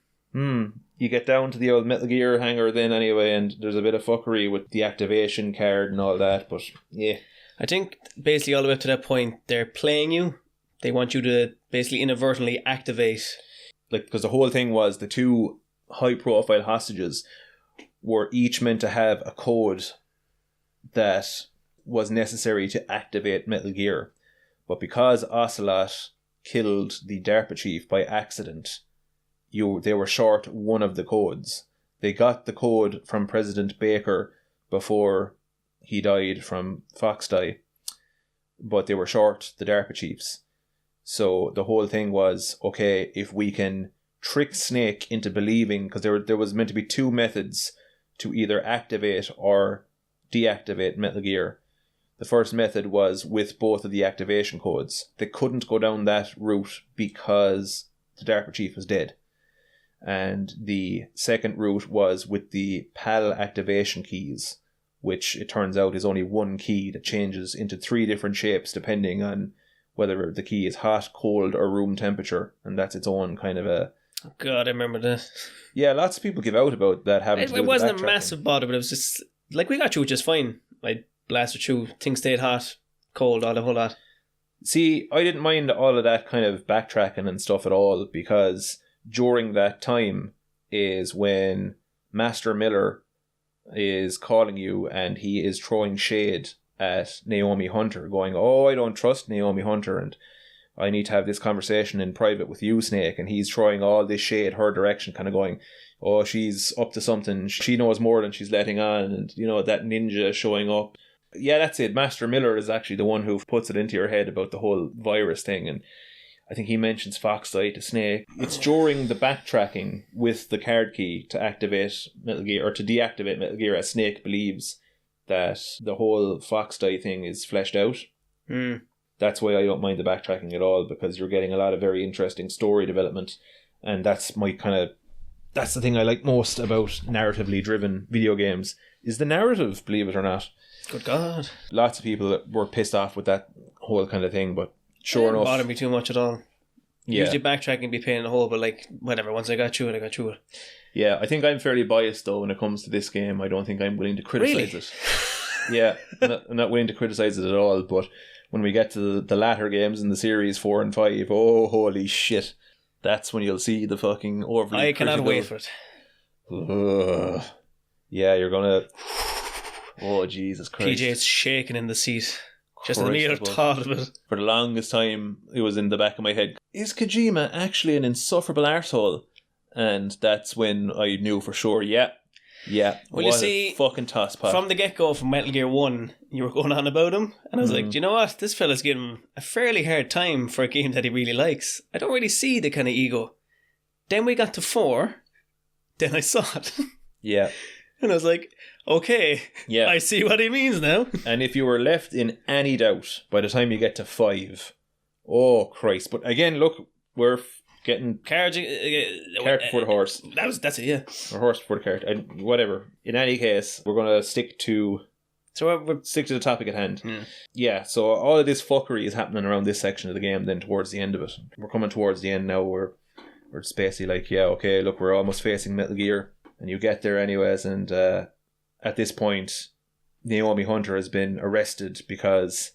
You get down to the old Metal Gear hangar then anyway, and there's a bit of fuckery with the activation card and all that, but yeah. I think basically all the way up to that point, they're playing you. They want you to basically inadvertently activate. Like, because the whole thing was the two high-profile hostages were each meant to have a code that was necessary to activate Metal Gear. But because Ocelot killed the DARPA chief by accident, they were short one of the codes. They got the code from President Baker before he died from FoxDie, but they were short the DARPA chiefs. So the whole thing was, okay, if we can trick Snake into believing, because there was meant to be two methods to either activate or deactivate Metal Gear. The first method was with both of the activation codes. They couldn't go down that route because the DARPA chief was dead. And the second route was with the PAL activation keys, which it turns out is only one key that changes into 3 different shapes depending on whether the key is hot, cold, or room temperature. And that's its own kind of a... Oh God, I remember that. Yeah, lots of people give out about that having to do It with wasn't the a backtracking. massive bother, but it was just... Like, we got through just fine. I blasted through. Things stayed hot, cold, all the whole lot. See, I didn't mind all of that kind of backtracking and stuff at all, because during that time is when Master Miller is calling you and he is throwing shade at Naomi Hunter, going, oh, I don't trust Naomi Hunter and I need to have this conversation in private with you, Snake. And he's throwing all this shade her direction, kind of going, oh, she's up to something. She knows more than she's letting on. And, you know, that ninja showing up. Yeah, that's it. Master Miller is actually the one who puts it into your head about the whole virus thing. And I think he mentions FoxDie to Snake. It's during the backtracking with the card key to activate Metal Gear, or to deactivate Metal Gear, as Snake believes that the whole FoxDie thing is fleshed out. Mm. That's why I don't mind the backtracking at all, because you're getting a lot of very interesting story development. And that's the thing I like most about narratively driven video games, is the narrative, believe it or not. Good God. Lots of people were pissed off with that whole kind of thing, but sure enough. It didn't bother me too much at all. Yeah. Usually backtracking be pain in the hole, but like, whatever, once I got through it, I got through it. Yeah, I think I'm fairly biased though when it comes to this game. I don't think I'm willing to criticize it. Yeah, I'm not willing to criticize it at all, but when we get to the latter games in the series 4 and 5, oh, holy shit. That's when you'll see the fucking overly I cannot critical... wait for it. Ugh. Yeah, you're gonna... Oh, Jesus Christ. PJ's shaking in the seat. Just the mere thought of it. For the longest time, it was in the back of my head, is Kojima actually an insufferable arsehole? And that's when I knew for sure, yeah. Well, you see, fucking tosspot. From the get-go, from Metal Gear 1, you were going on about him, and I was like, do you know what? This fella's giving him a fairly hard time for a game that he really likes. I don't really see the kind of ego. Then we got to 4, then I saw it. Yeah. And I was like, okay, yeah, I see what he means now. And if you were left in any doubt by the time you get to 5, oh Christ. But again, look, we're getting cart before the horse. That's it, yeah. Or horse before the cart. Whatever. In any case, we're going to stick to the topic at hand. Yeah, so all of this fuckery is happening around this section of the game then towards the end of it. We're coming towards the end now. We're just basically like, yeah, okay, look, we're almost facing Metal Gear. And you get there anyways, and at this point, Naomi Hunter has been arrested because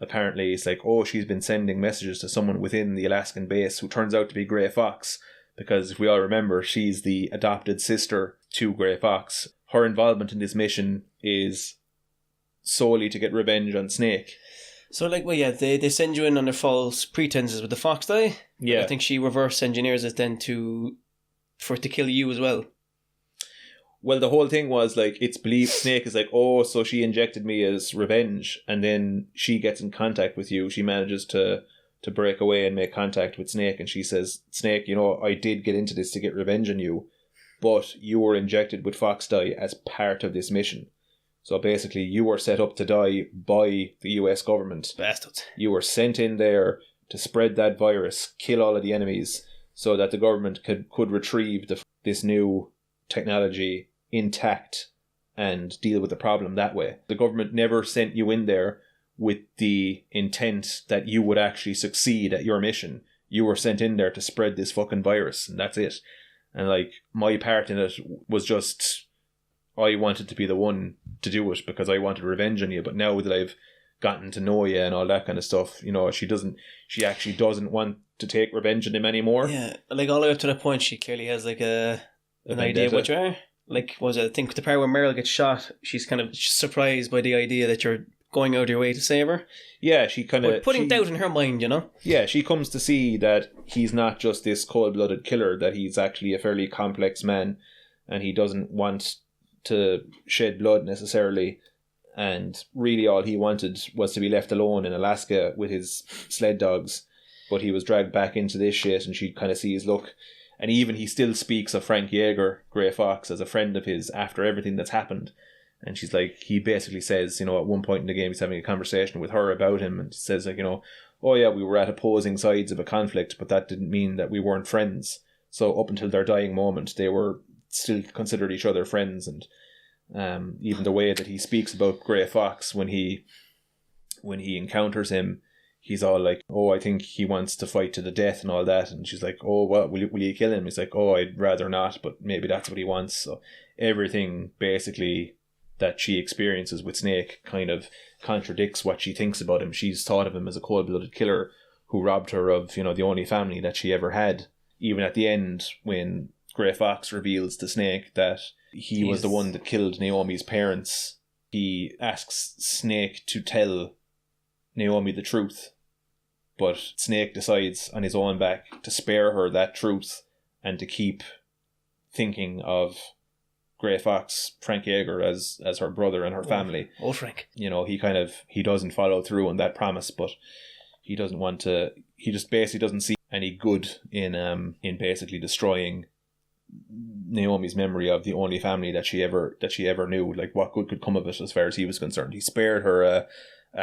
apparently it's like, oh, she's been sending messages to someone within the Alaskan base who turns out to be Grey Fox. Because if we all remember, she's the adopted sister to Grey Fox. Her involvement in this mission is solely to get revenge on Snake. So, like, well, yeah, they send you in under false pretenses with the FoxDie. Yeah. I think she reverse engineers it then for it to kill you as well. Well, the whole thing was like, it's believed Snake is like, oh, so she injected me as revenge, and then she gets in contact with you. She manages to break away and make contact with Snake, and she says, Snake, you know, I did get into this to get revenge on you, but you were injected with FoxDie as part of this mission. So basically, you were set up to die by the US government. Bastards. You were sent in there to spread that virus, kill all of the enemies, so that the government could retrieve this new technology intact and deal with the problem that way. The government never sent you in there with the intent that you would actually succeed at your mission. You were sent in there to spread this fucking virus, and that's it. And like, my part in it was just, I wanted to be the one to do it because I wanted revenge on you. But now that I've gotten to know you and all that kind of stuff. You know, she actually doesn't want to take revenge on him anymore. Yeah, like all the way up to that point, she clearly has like an idea of what you are. Like, I think the part where Meryl gets shot, she's kind of surprised by the idea that you're going out of your way to save her. Yeah, she kind of... putting doubt in her mind, you know? Yeah, she comes to see that he's not just this cold-blooded killer, that he's actually a fairly complex man, and he doesn't want to shed blood necessarily, and really all he wanted was to be left alone in Alaska with his sled dogs, but he was dragged back into this shit, and she kind of sees, look... And even he still speaks of Frank Yeager, Grey Fox, as a friend of his after everything that's happened. And she's like, he basically says, you know, at one point in the game, he's having a conversation with her about him. And she says, like, you know, oh yeah, we were at opposing sides of a conflict, but that didn't mean that we weren't friends. So up until their dying moment, they were still considered each other friends. And even the way that he speaks about Grey Fox when he encounters him, he's all like, oh, I think he wants to fight to the death and all that. And she's like, oh, what, will you kill him? He's like, oh, I'd rather not, but maybe that's what he wants. So everything basically that she experiences with Snake kind of contradicts what she thinks about him. She's thought of him as a cold-blooded killer who robbed her of, you know, the only family that she ever had. Even at the end, when Grey Fox reveals to Snake that he was the one that killed Naomi's parents, he asks Snake to tell Naomi the truth. But Snake decides on his own back to spare her that truth and to keep thinking of Grey Fox, Frank Yeager, as her brother and her family. Oh, Frank. You know, he doesn't follow through on that promise, but he doesn't want to. He just basically doesn't see any good in basically destroying Naomi's memory of the only family that she ever knew. Like, what good could come of it as far as he was concerned? He spared her a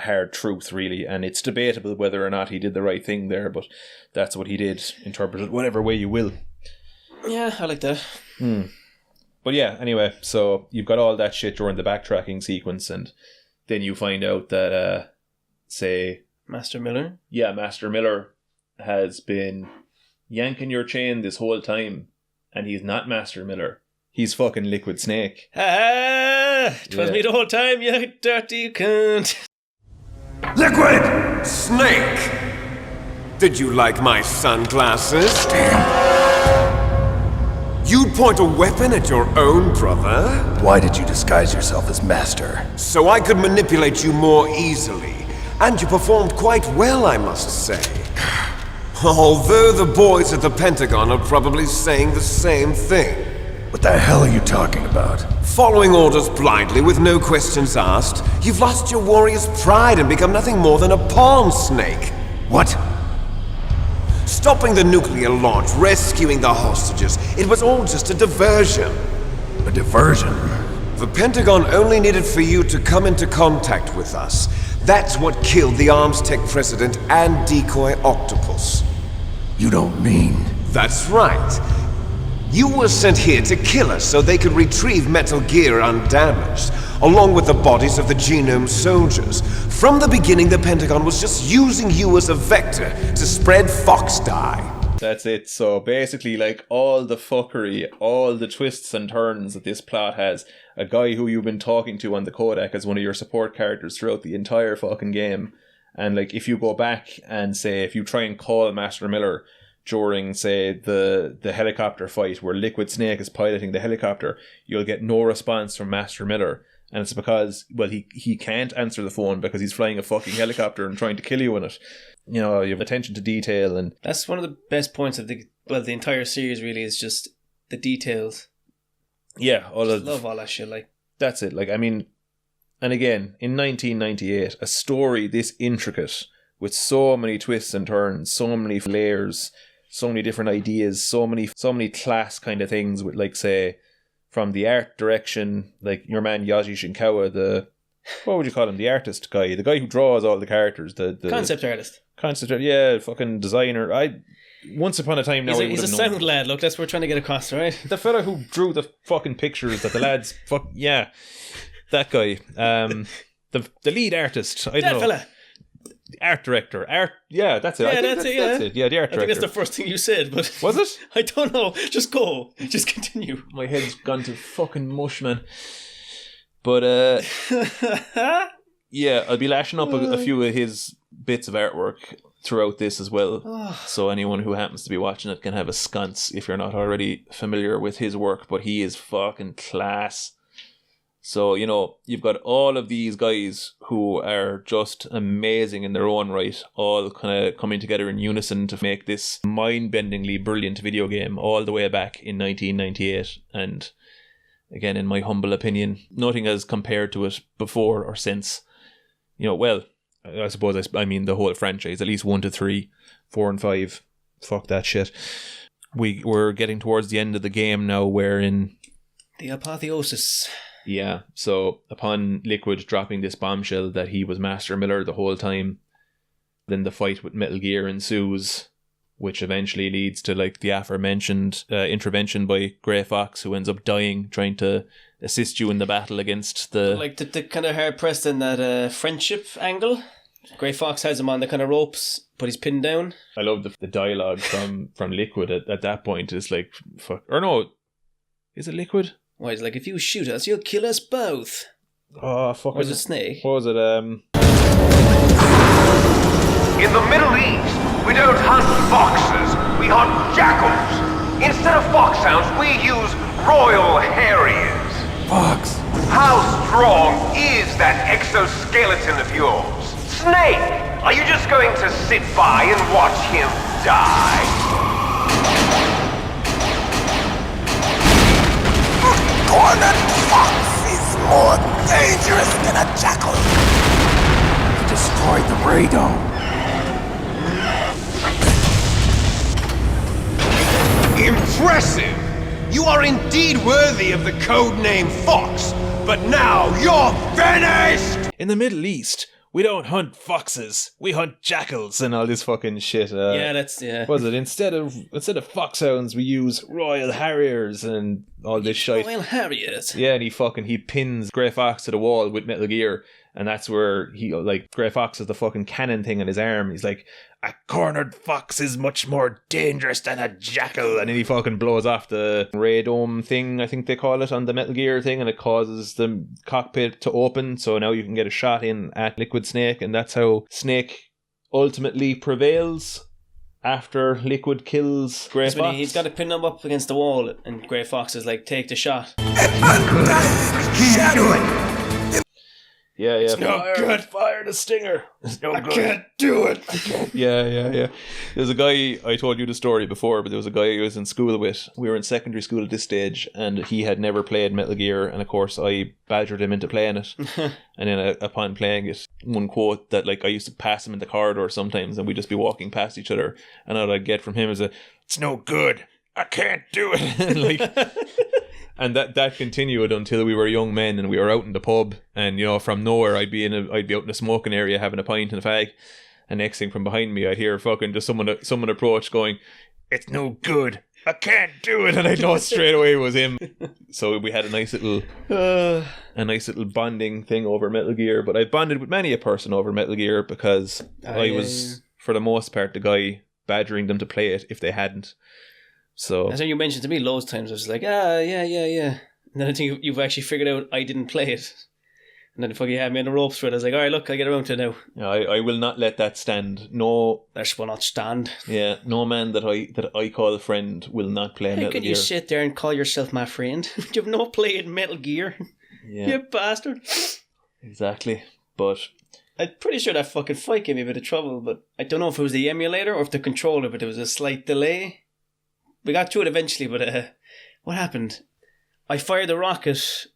hard truth, really, and it's debatable whether or not he did the right thing there, but that's what he did. Interpret it whatever way you will. Yeah, I like that. But yeah, anyway, so you've got all that shit during the backtracking sequence, and then you find out that, say... Master Miller? Yeah, Master Miller has been yanking your chain this whole time, and he's not Master Miller. He's fucking Liquid Snake. It was me the whole time, you dirty cunt. Liquid Snake! Did you like my sunglasses? You'd point a weapon at your own brother? Why did you disguise yourself as Master? So I could manipulate you more easily. And you performed quite well, I must say. Although the boys at the Pentagon are probably saying the same thing. What the hell are you talking about? Following orders blindly with no questions asked, you've lost your warrior's pride and become nothing more than a pawn, Snake. What? Stopping the nuclear launch, rescuing the hostages, it was all just a diversion. A diversion? The Pentagon only needed for you to come into contact with us. That's what killed the Arms Tech president and decoy Octopus. You don't mean... That's right. You were sent here to kill us so they could retrieve Metal Gear undamaged, along with the bodies of the Genome soldiers. From the beginning, the Pentagon was just using you as a vector to spread FoxDie. That's it. So basically, like, all the fuckery, all the twists and turns that this plot has, a guy who you've been talking to on the codec as one of your support characters throughout the entire fucking game. And, like, if you go back and say, if you try and call Master Miller during, say, the helicopter fight where Liquid Snake is piloting the helicopter, you'll get no response from Master Miller. And it's because, well, he can't answer the phone because he's flying a fucking helicopter and trying to kill you in it. You know, you have attention to detail, and... That's one of the best points of the entire series, really, is just the details. Yeah. Love all that shit, like. That's it. Like, I mean, and again, in 1998, a story this intricate, with so many twists and turns, so many layers, so many different ideas, so many class kind of things with, like, say, from the art direction, like your man Yaji Shinkawa, what would you call him? The artist guy, the guy who draws all the characters, the concept artist. Yeah, fucking designer. Once upon a time now, he's a sound lad. Look, that's what we're trying to get across, right? The fella who drew the fucking pictures that the lads yeah, that guy. The lead artist. I don't know. Fella. Art director. Yeah, that's it. Yeah, that's it. Yeah, the art director. I think that's the first thing you said, but was it? I don't know. Just go. Just continue. My head's gone to fucking mush, man. But Yeah, I'll be lashing up a few of his bits of artwork throughout this as well. So anyone who happens to be watching it can have a sconce if you're not already familiar with his work, but he is fucking class. So, you know, you've got all of these guys who are just amazing in their own right, all kind of coming together in unison to make this mind-bendingly brilliant video game all the way back in 1998. And again, in my humble opinion, nothing has compared to it before or since. You know, well, I suppose I mean the whole franchise, at least 1 to 3, 4 and 5. Fuck that shit. We're getting towards the end of the game now, wherein the apotheosis. Yeah, so upon Liquid dropping this bombshell that he was Master Miller the whole time, then the fight with Metal Gear ensues, which eventually leads to like the aforementioned intervention by Grey Fox, who ends up dying trying to assist you in the battle against the... Like the kind of hard pressed in that friendship angle. Grey Fox has him on the kind of ropes, but he's pinned down. I love the dialogue from Liquid at that point. Is like, fuck, or no, is it Liquid? Why, it's like, if you shoot us, you'll kill us both. Oh, fuck. Or was it Snake? What was it? In the Middle East, we don't hunt foxes, we hunt jackals. Instead of foxhounds, we use royal harriers. Fox. How strong is that exoskeleton of yours? Snake, are you just going to sit by and watch him die? Cornered fox is more dangerous than a jackal. He destroyed the radome. Impressive! You are indeed worthy of the codename Fox, but now you're finished! In the Middle East, we don't hunt foxes, we hunt jackals and all this fucking shit. Yeah, that's, yeah. What was it? Instead of foxhounds, we use royal harriers and all this shit. Royal harriers? Yeah, and he pins Grey Fox to the wall with Metal Gear, and that's where Grey Fox has the fucking cannon thing on his arm. He's like, a cornered fox is much more dangerous than a jackal, and then he fucking blows off the radome thing, I think they call it, on the Metal Gear thing, and it causes the cockpit to open, so now you can get a shot in at Liquid Snake, and that's how Snake ultimately prevails after Liquid kills Grey Fox. He's got to pin him up against the wall, and Grey Fox is like, take the shot. Can't do it. Yeah. It's no good. Fire the stinger. It's no good. I can't do it. Yeah. There's a guy, I told you the story before, but there was a guy I was in school with. We were in secondary school at this stage, and he had never played Metal Gear, and of course I badgered him into playing it. And then upon playing it, one quote that like I used to pass him in the corridor sometimes, and we'd just be walking past each other, and all I'd get from him is it's no good. I can't do it. And that continued until we were young men and we were out in the pub, and you know, from nowhere I'd be out in the smoking area having a pint and a fag, and next thing from behind me I'd hear fucking just someone approach going, it's no good, I can't do it, and I know straight away it was him. So we had a nice little bonding thing over Metal Gear. But I bonded with many a person over Metal Gear because I was for the most part the guy badgering them to play it if they hadn't. So as you mentioned to me loads of times, I was like, yeah. And then I think you've actually figured out I didn't play it. And then fucking had me on the ropes for it. I was like, alright, look, I get around to it now. Yeah, I will not let that stand. No, that will not stand. Yeah, no man that I call a friend will not play Metal Gear. How can you sit there and call yourself my friend? You've not played Metal Gear. Yeah. You bastard. Exactly. But I'm pretty sure that fucking fight gave me a bit of trouble, but I don't know if it was the emulator or if the controller, but there was a slight delay. We got through it eventually, but what happened? I fired the rocket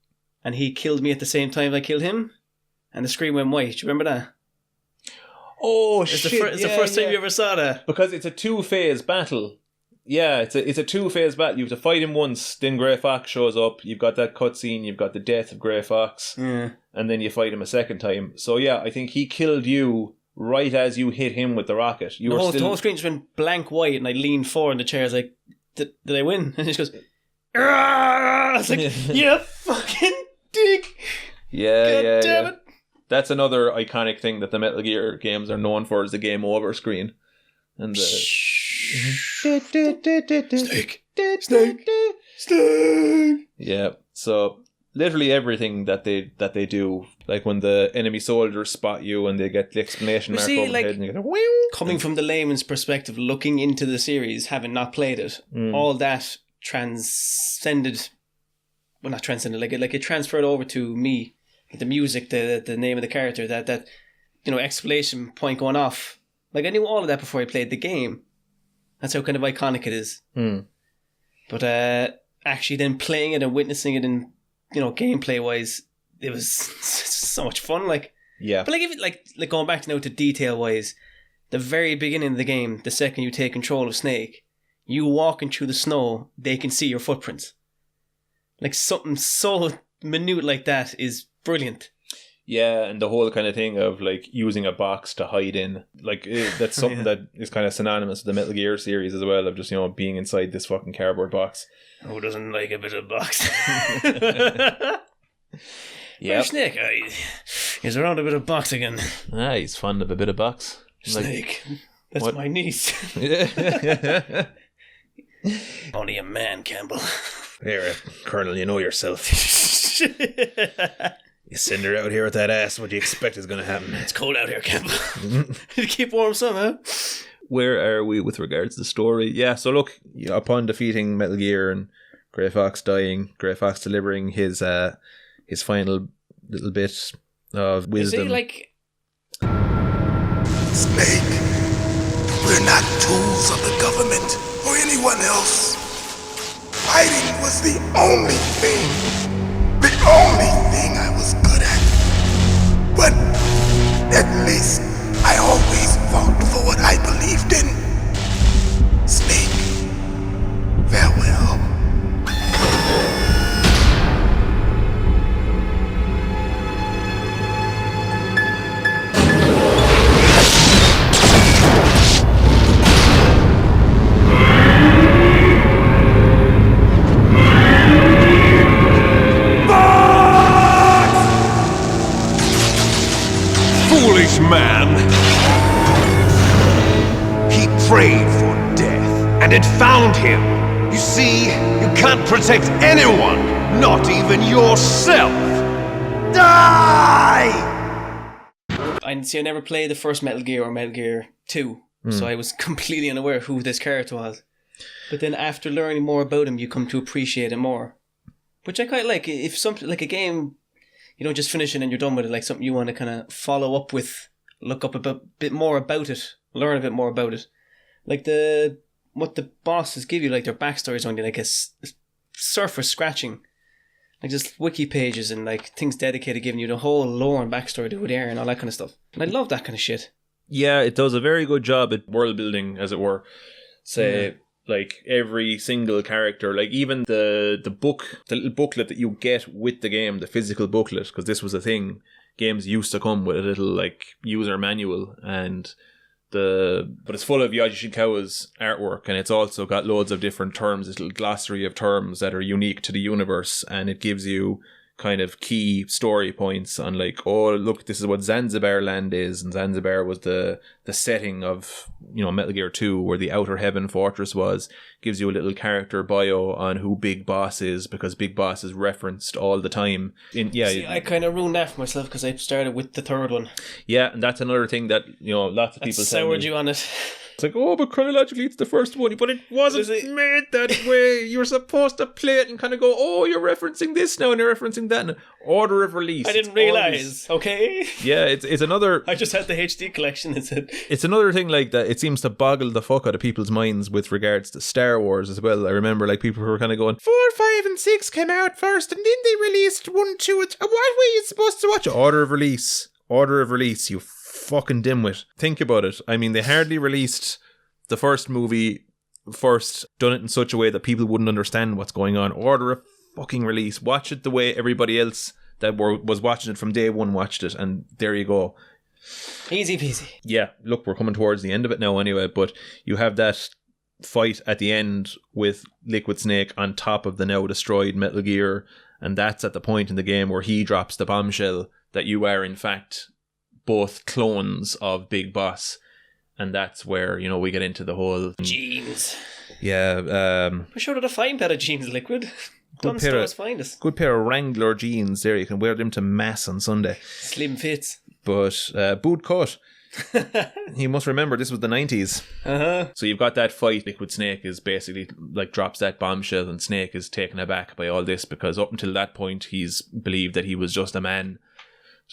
and he killed me at the same time I killed him, and the screen went white. Do you remember that? Oh, it's shit. It's the first time you ever saw that. Because it's a 2-phase battle. Yeah, it's a 2-phase battle. You have to fight him once, then Grey Fox shows up, you've got that cutscene, you've got the death of Grey Fox, and then you fight him a second time. So yeah, I think he killed you right as you hit him with the rocket. The whole screen just went blank white, and I leaned forward in the chair. I was like, did I win? And he just goes, I was like, you fucking dick. Yeah, God damn it. That's another iconic thing that the Metal Gear games are known for, is the game over screen. And the Snake. Yeah, so literally everything that they do. Like when the enemy soldiers spot you and they get the exclamation mark over the head and you go, "Whew!" Coming from the layman's perspective, looking into the series, having not played it, all that transcended. Well, not transcended. Like it transferred over to me. The music, the name of the character, that exclamation point going off. Like I knew all of that before I played the game. That's how kind of iconic it is. But actually, then playing it and witnessing it in gameplay wise, it was so much fun. Like yeah. But like if like going back to detail wise, the very beginning of the game, the second you take control of Snake, you walking through the snow, they can see your footprints. Like something so minute like that is brilliant. Yeah, and the whole kind of thing of like using a box to hide in, like that's something that is kind of synonymous with the Metal Gear series as well, of just being inside this fucking cardboard box. Who doesn't like a bit of box? Yeah, Snake, he's around a bit of box again. He's fond of a bit of box. Snake, that's what? My niece. Only a man, Campbell. Here, Colonel, you know yourself. You send her out here with that ass, what do you expect is going to happen? It's cold out here, Campbell. Keep warm somehow. Where are we with regards to the story? Yeah, so look, upon defeating Metal Gear and Grey Fox dying, Grey Fox delivering his final little bit of wisdom. Is he like... Snake, we're not tools of the government or anyone else. Fighting was the only thing I was good at. But at least I always fought for what I believed in. Snake, farewell. Foolish man! He prayed for death, and it found him. You see, you can't protect anyone, not even yourself. Die! I never played the first Metal Gear or Metal Gear 2, so I was completely unaware of who this character was. But then after learning more about him, you come to appreciate him more. Which I quite like. If something like a game, you don't just finish it and you're done with it, like something you want to kind of follow up with, look up a bit more about it, learn a bit more about it. Like what the bosses give you, like their backstories only like a surface scratching. Like just wiki pages and like things dedicated, giving you the whole lore and backstory to who they are and all that kind of stuff. And I love that kind of shit. Yeah, it does a very good job at world building, as it were. Like every single character, like even the little booklet that you get with the game, the physical booklet, because this was a thing. Games used to come with a little like user manual, but it's full of Yaji Shinkawa's artwork, and it's also got loads of different terms, this little glossary of terms that are unique to the universe, and it gives you kind of key story points on like, oh look, this is what Zanzibar land is, and Zanzibar was the setting of Metal Gear 2, where the Outer Heaven Fortress was. Gives you a little character bio on who Big Boss is, because Big Boss is referenced all the time. I kind of ruined that for myself because I started with the third one. Yeah, and that's another thing that lots of people soured you on it. It's like, oh, but chronologically it's the first one, but it wasn't made that way. You're supposed to play it and kind of go, oh, you're referencing this now and you're referencing that. And order of release. I didn't realise. Okay. Yeah, it's another. I just had the HD collection. It's another thing like that. It seems to boggle the fuck out of people's minds with regards to Star Wars as well. I remember like people who were kind of going, 4, 5, and 6 came out first, and then they released 1, 2, and 3. What were you supposed to watch? Order of release, you fucking dimwit. Think about it. I mean, they hardly released the first movie first, done it in such a way that people wouldn't understand what's going on. Order a fucking release. Watch it the way everybody else that was watching it from day one watched it, and there you go. Easy peasy. Yeah, look, we're coming towards the end of it now anyway, but you have that fight at the end with Liquid Snake on top of the now destroyed Metal Gear, and that's at the point in the game where he drops the bombshell that you are in fact both clones of Big Boss. And that's where, we get into the whole... Genes. Yeah. I'm sure that a fine pair of genes, Liquid. Dunstow's finest. Good pair of Wrangler jeans there. You can wear them to mass on Sunday. Slim fits. But boot cut. You must remember this was the 90s. So you've got that fight. Liquid Snake is basically like drops that bombshell, and Snake is taken aback by all this because up until that point he's believed that he was just a man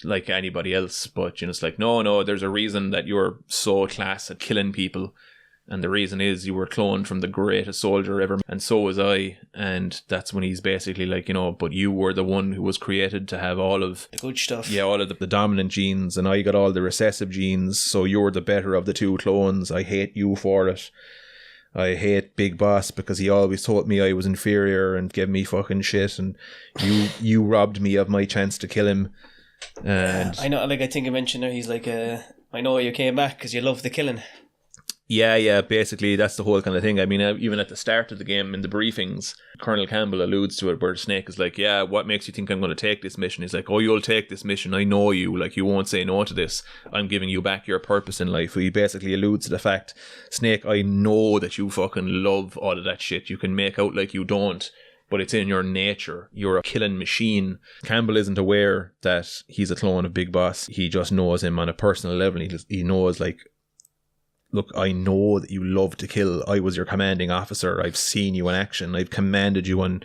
like anybody else. But it's like no, there's a reason that you're so class at killing people. And the reason is you were cloned from the greatest soldier ever, and so was I. And that's when he's basically like, but you were the one who was created to have all of the good stuff. Yeah, all of the dominant genes, and I got all the recessive genes, so you're the better of the two clones. I hate you for it. I hate Big Boss because he always told me I was inferior and gave me fucking shit, and you robbed me of my chance to kill him. And I know, like I think I mentioned there, he's like, I know you came back because you love the killing. Yeah, basically that's the whole kind of thing. I mean, even at the start of the game in the briefings, Colonel Campbell alludes to it where Snake is like, yeah, what makes you think I'm going to take this mission? He's like, oh, you'll take this mission. I know you. Like, you won't say no to this. I'm giving you back your purpose in life. He basically alludes to the fact, Snake, I know that you fucking love all of that shit. You can make out like you don't, but it's in your nature. You're a killing machine. Campbell isn't aware that he's a clone of Big Boss. He just knows him on a personal level. He knows, like, look, I know that you love to kill. I was your commanding officer. I've seen you in action. I've commanded you on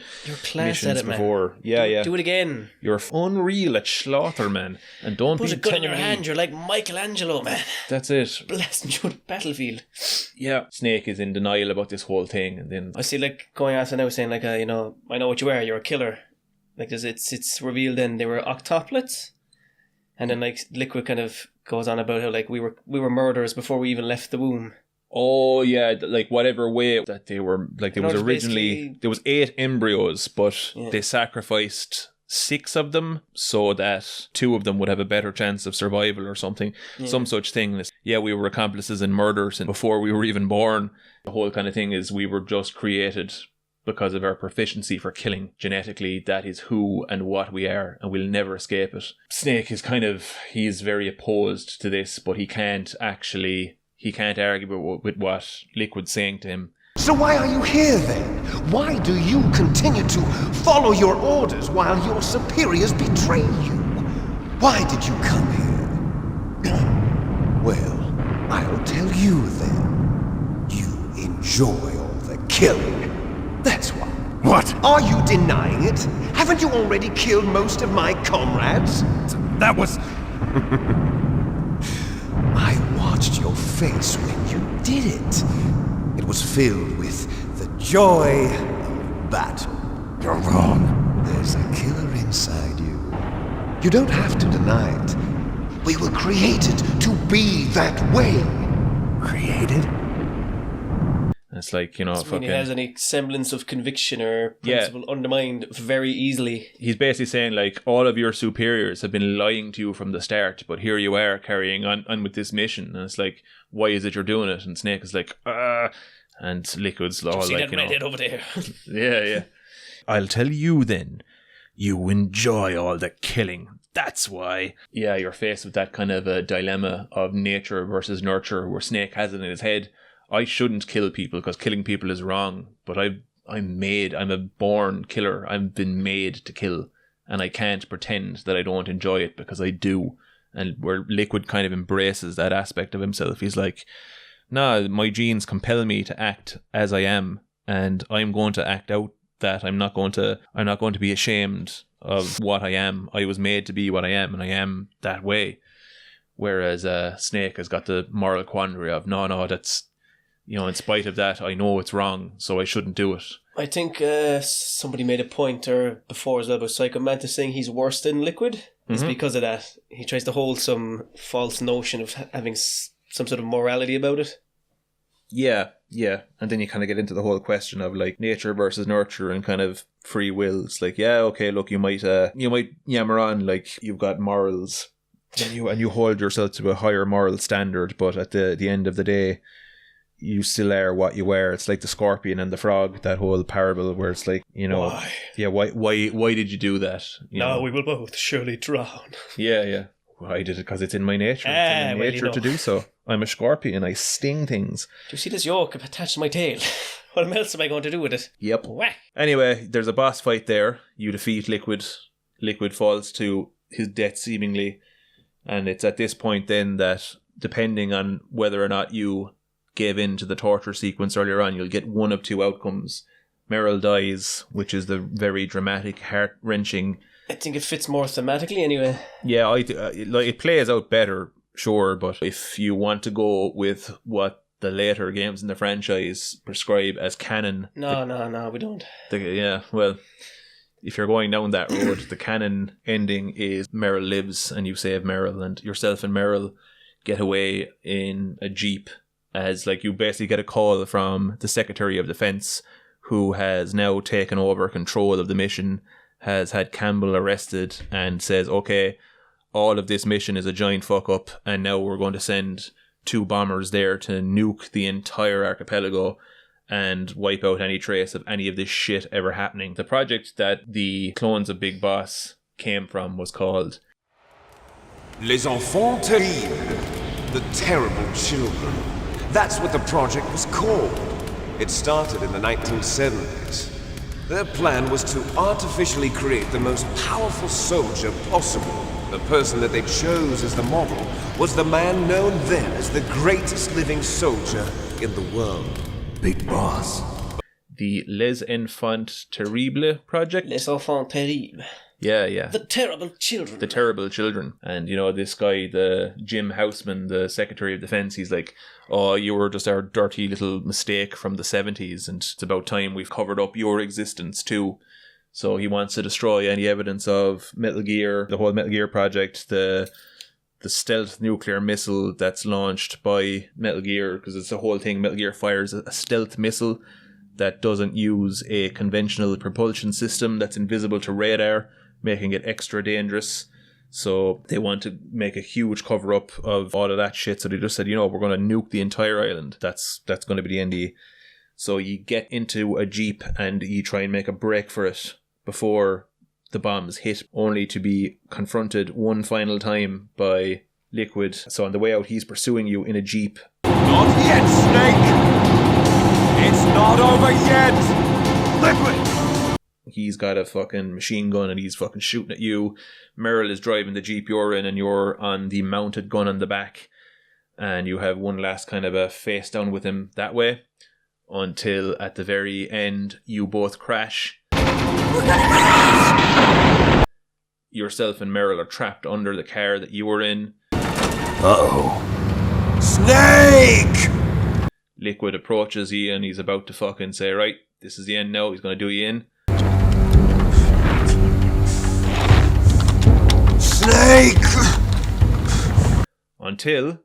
missions before. Man. Yeah. Do it again. You're unreal at slaughter, man. And don't put a gun in your hand. You're like Michelangelo, man. That's it. Blasting you on the battlefield. Yeah. Snake is in denial about this whole thing, and then I see, like, going on, and I was saying, like, I know what you are. You're a killer. Like, it's revealed then they were octuplets, and then like Liquid kind of goes on about how like we were murderers before we even left the womb. Oh yeah, like whatever way that they were, like there was originally there was 8 embryos, but they sacrificed 6 of them so that 2 of them would have a better chance of survival or something, some such thing. Yeah, we were accomplices in murders and before we were even born. The whole kind of thing is we were just created because of our proficiency for killing. Genetically, that is who and what we are, and we'll never escape it. Snake is he's very opposed to this, but he can't argue with what Liquid's saying to him. So why are you here then? Why do you continue to follow your orders while your superiors betray you? Why did you come here? Well, I'll tell you then. You enjoy all the killing. That's why. What? Are you denying it? Haven't you already killed most of my comrades? That was... I watched your face when you did it. It was filled with the joy of battle. You're wrong. There's a killer inside you. You don't have to deny it. We were created to be that way. Created? It's like, fucking... he has any semblance of conviction or principle undermined very easily. He's basically saying, like, all of your superiors have been lying to you from the start, but here you are carrying on with this mission. And it's like, why is it you're doing it? And Snake is like, and Liquid's all see like, that redhead over there? Yeah. I'll tell you then, you enjoy all the killing. That's why. Yeah, you're faced with that kind of a dilemma of nature versus nurture, where Snake has it in his head. I shouldn't kill people because killing people is wrong, but I'm a born killer. I've been made to kill, and I can't pretend that I don't enjoy it because I do. And where Liquid kind of embraces that aspect of himself. He's like, nah, my genes compel me to act as I am, and I'm going to act out that. I'm not going to be ashamed of what I am. I was made to be what I am, and I am that way. Whereas Snake has got the moral quandary of, no, that's... in spite of that, I know it's wrong, so I shouldn't do it. I think somebody made a point before as well about Psycho Mantis saying he's worse than Liquid. It's because of that. He tries to hold some false notion of having some sort of morality about it. Yeah. And then you kind of get into the whole question of like nature versus nurture and kind of free will. It's like, yeah, okay, look, you might yammer on like you've got morals and you hold yourself to a higher moral standard, but at the end of the day, you still are what you were. It's like the scorpion and the frog, that whole parable where it's like, why? Yeah, why did you do that? We will both surely drown. Yeah. Well, I did it because it's in my nature. It's in my nature to do so. I'm a scorpion. I sting things. Do you see this yoke attached to my tail? What else am I going to do with it? Yep. Whack. Anyway, there's a boss fight there. You defeat Liquid. Liquid falls to his death seemingly. And it's at this point then that, depending on whether or not you gave in to the torture sequence earlier on, you'll get one of two outcomes. Meryl dies, which is the very dramatic, heart-wrenching... I think it fits more thematically anyway. Yeah, it plays out better, sure, but if you want to go with what the later games in the franchise prescribe as canon... No, we don't. Well, if you're going down that road, the canon ending is Meryl lives and you save Meryl, and yourself and Meryl get away in a jeep as, like, you basically get a call from the Secretary of Defense, who has now taken over control of the mission, has had Campbell arrested, and says, okay, all of this mission is a giant fuck up, and now we're going to send 2 bombers there to nuke the entire archipelago and wipe out any trace of any of this shit ever happening. The project that the clones of Big Boss came from was called Les Enfants Terribles, the Terrible Children. That's what the project was called. It started in the 1970s. Their plan was to artificially create the most powerful soldier possible. The person that they chose as the model was the man known then as the greatest living soldier in the world. Big Boss. The Les Enfants Terribles project. Les Enfants Terribles. Yeah. The Terrible Children. The Terrible Children. And, you know, this guy, the Jim Houseman, the Secretary of Defense, he's like, oh, you were just our dirty little mistake from the 70s, and it's about time we've covered up your existence too. So he wants to destroy any evidence of Metal Gear, the whole Metal Gear project, the stealth nuclear missile that's launched by Metal Gear, because it's the whole thing. Metal Gear fires a stealth missile that doesn't use a conventional propulsion system that's invisible to radar, making it extra dangerous. So they want to make a huge cover-up of all of that shit. So they just said, you know, we're going to nuke the entire island. That's going to be the ND. So you get into a jeep and you try and make a break for it before the bombs hit, only to be confronted one final time by Liquid. So on the way out, he's pursuing you in a jeep. Not yet, Snake! It's not over yet! Liquid! He's got a fucking machine gun and he's fucking shooting at you. Meryl is driving the jeep you're in and you're on the mounted gun on the back. And you have one last kind of a face down with him that way. Until at the very end, you both crash. Yourself and Meryl are trapped under the car that you were in. Uh-oh. Snake! Liquid approaches you and he's about to fucking say, right, this is the end now. He's going to do you in. Snake! Until...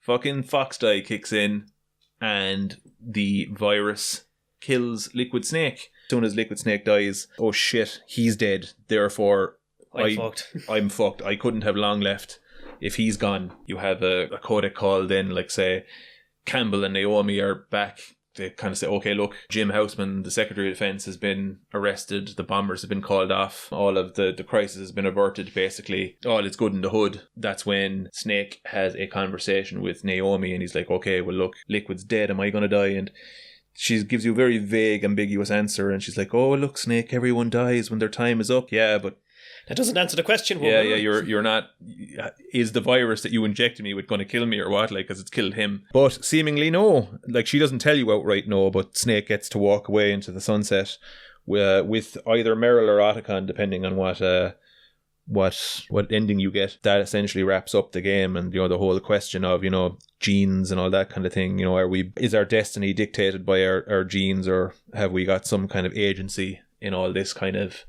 fucking FoxDie kicks in and the virus kills Liquid Snake. As soon as Liquid Snake dies, oh shit, he's dead. Therefore, I'm fucked. I couldn't have long left. If he's gone, you have a codec call then, like say, Campbell and Naomi are back. They kind of say, okay, look, Jim Houseman, the Secretary of Defense, has been arrested. The bombers have been called off. All of the crisis has been averted, basically. All is good in the hood. That's when Snake has a conversation with Naomi and he's like, okay, well, look, Liquid's dead. Am I going to die? And she gives you a very vague, ambiguous answer. And she's like, oh, look, Snake, everyone dies when their time is up. Yeah, but... that doesn't answer the question. Yeah, you're not... Is the virus that you injected me with going to kill me or what? Like, because it's killed him. But seemingly no. Like, she doesn't tell you outright no, but Snake gets to walk away into the sunset with either Meryl or Otacon, depending on what ending you get. That essentially wraps up the game, and, you know, the whole question of, you know, genes and all that kind of thing. You know, is our destiny dictated by our genes, or have we got some kind of agency in all this kind of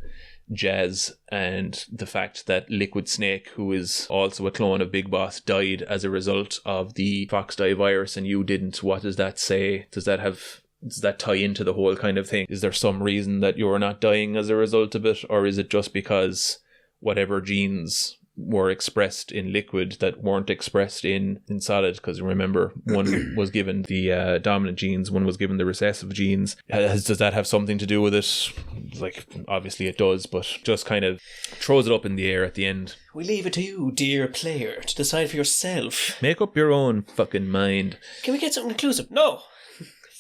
jazz, and the fact that Liquid Snake, who is also a clone of Big Boss, died as a result of the FoxDie virus and you didn't. What does that say? Does that tie into the whole kind of thing? Is there some reason that you're not dying as a result of it, or is it just because whatever genes were expressed in Liquid that weren't expressed in Solid? Because remember, one was given the dominant genes, one was given the recessive genes. Does that have something to do with it? Like, obviously it does, but just kind of throws it up in the air at the end. We leave it to you, dear player, to decide for yourself. Make up your own fucking mind. Can we get something inclusive? No!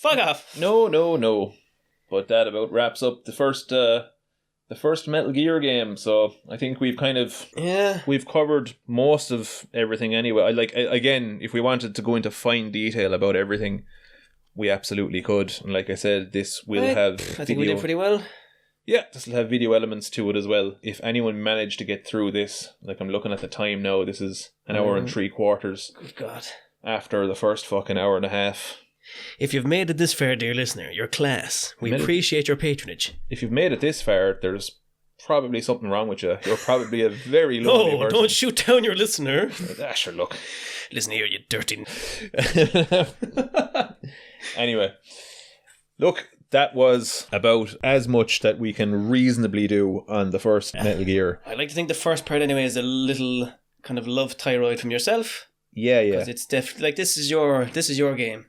Fuck off! No. But that about wraps up the first Metal Gear game. So I think we've we've covered most of everything anyway. Again, if we wanted to go into fine detail about everything, we absolutely could. And like I said, this will have I think we did pretty well. Yeah, this will have video elements to it as well. If anyone managed to get through this, like I'm looking at the time now, this is an hour and 3/4. Good God. After the first fucking hour and a half. If you've made it this far, dear listener, you're class. We appreciate your patronage. If you've made it this far, there's probably something wrong with you. You're probably a very lonely person. Don't shoot down your listener. Sure, look. Listen here, you dirty... Anyway, look, that was about as much that we can reasonably do on the first Metal Gear. I like to think the first part anyway is a little kind of love thyroid from yourself. Yeah. Because it's definitely like this is your game.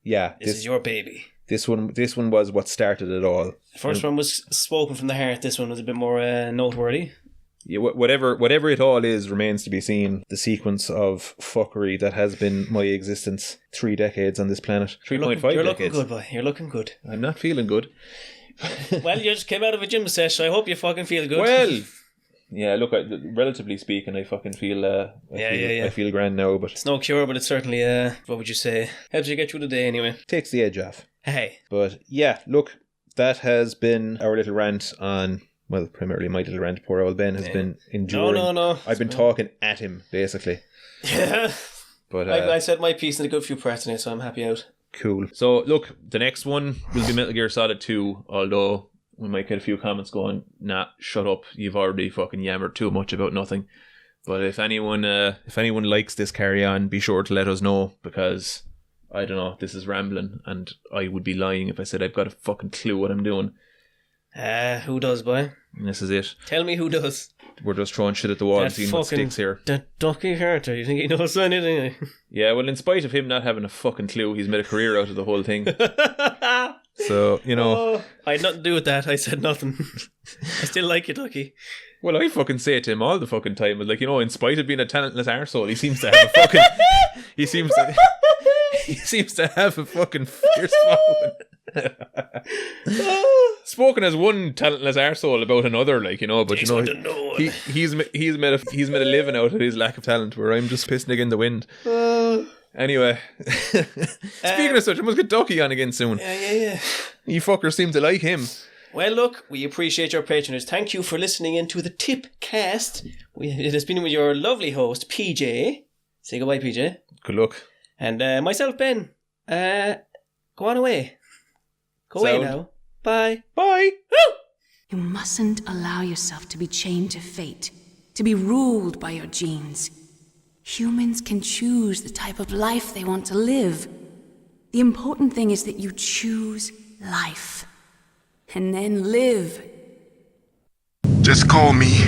Yeah, this is your baby. This one was what started it all. The first one was spoken from the heart. This one was a bit more noteworthy. Yeah, whatever it all is remains to be seen. The sequence of fuckery that has been my existence 3 decades on this planet. 3.5 decades. You're looking good, boy. You're looking good. I'm not feeling good. Well, you just came out of a gym session. I hope you fucking feel good. Well, yeah, look, relatively speaking, I fucking feel I feel grand now, but it's no cure, but it's certainly what would you say, helps you get through the day anyway. Takes the edge off. Hey. But yeah, look, that has been our little rant on, well, primarily my little rant. Poor old Ben has been enduring. No. I've been talking at him, basically. Yeah. But I said my piece in a good few parts in it, so I'm happy out. Cool. So look, the next one will be Metal Gear Solid 2, although we might get a few comments going, nah, shut up, you've already fucking yammered too much about nothing. But if anyone likes this carry on, be sure to let us know, because I don't know, this is rambling, and I would be lying if I said I've got a fucking clue what I'm doing. Who does, boy? And this is it. Tell me who does. We're just throwing shit at the wall and seeing what sticks here. That ducky Carter, you think he knows anything? Yeah, well, in spite of him not having a fucking clue, he's made a career out of the whole thing. So, you know. I had nothing to do with that. I said nothing. I still like you, Ducky. Well, I fucking say it to him all the fucking time. Like, you know, in spite of being a talentless arsehole, he seems to have a fucking... he seems to have a fucking fierce following. Spoken as one talentless arsehole about another, like, you know, but you know, he's made a living out of his lack of talent, where I'm just pissing in the wind. Anyway, speaking of such, I must get Ducky on again soon. Yeah. You fuckers seem to like him. Well, look, we appreciate your patronage. Thank you for listening into the TippCast. It has been with your lovely host, PJ. Say goodbye, PJ. Good luck. And myself, Ben. Go on away. Go away now. Bye. Bye. Woo! You mustn't allow yourself to be chained to fate, to be ruled by your genes. Humans can choose the type of life they want to live. The important thing is that you choose life. And then live. Just call me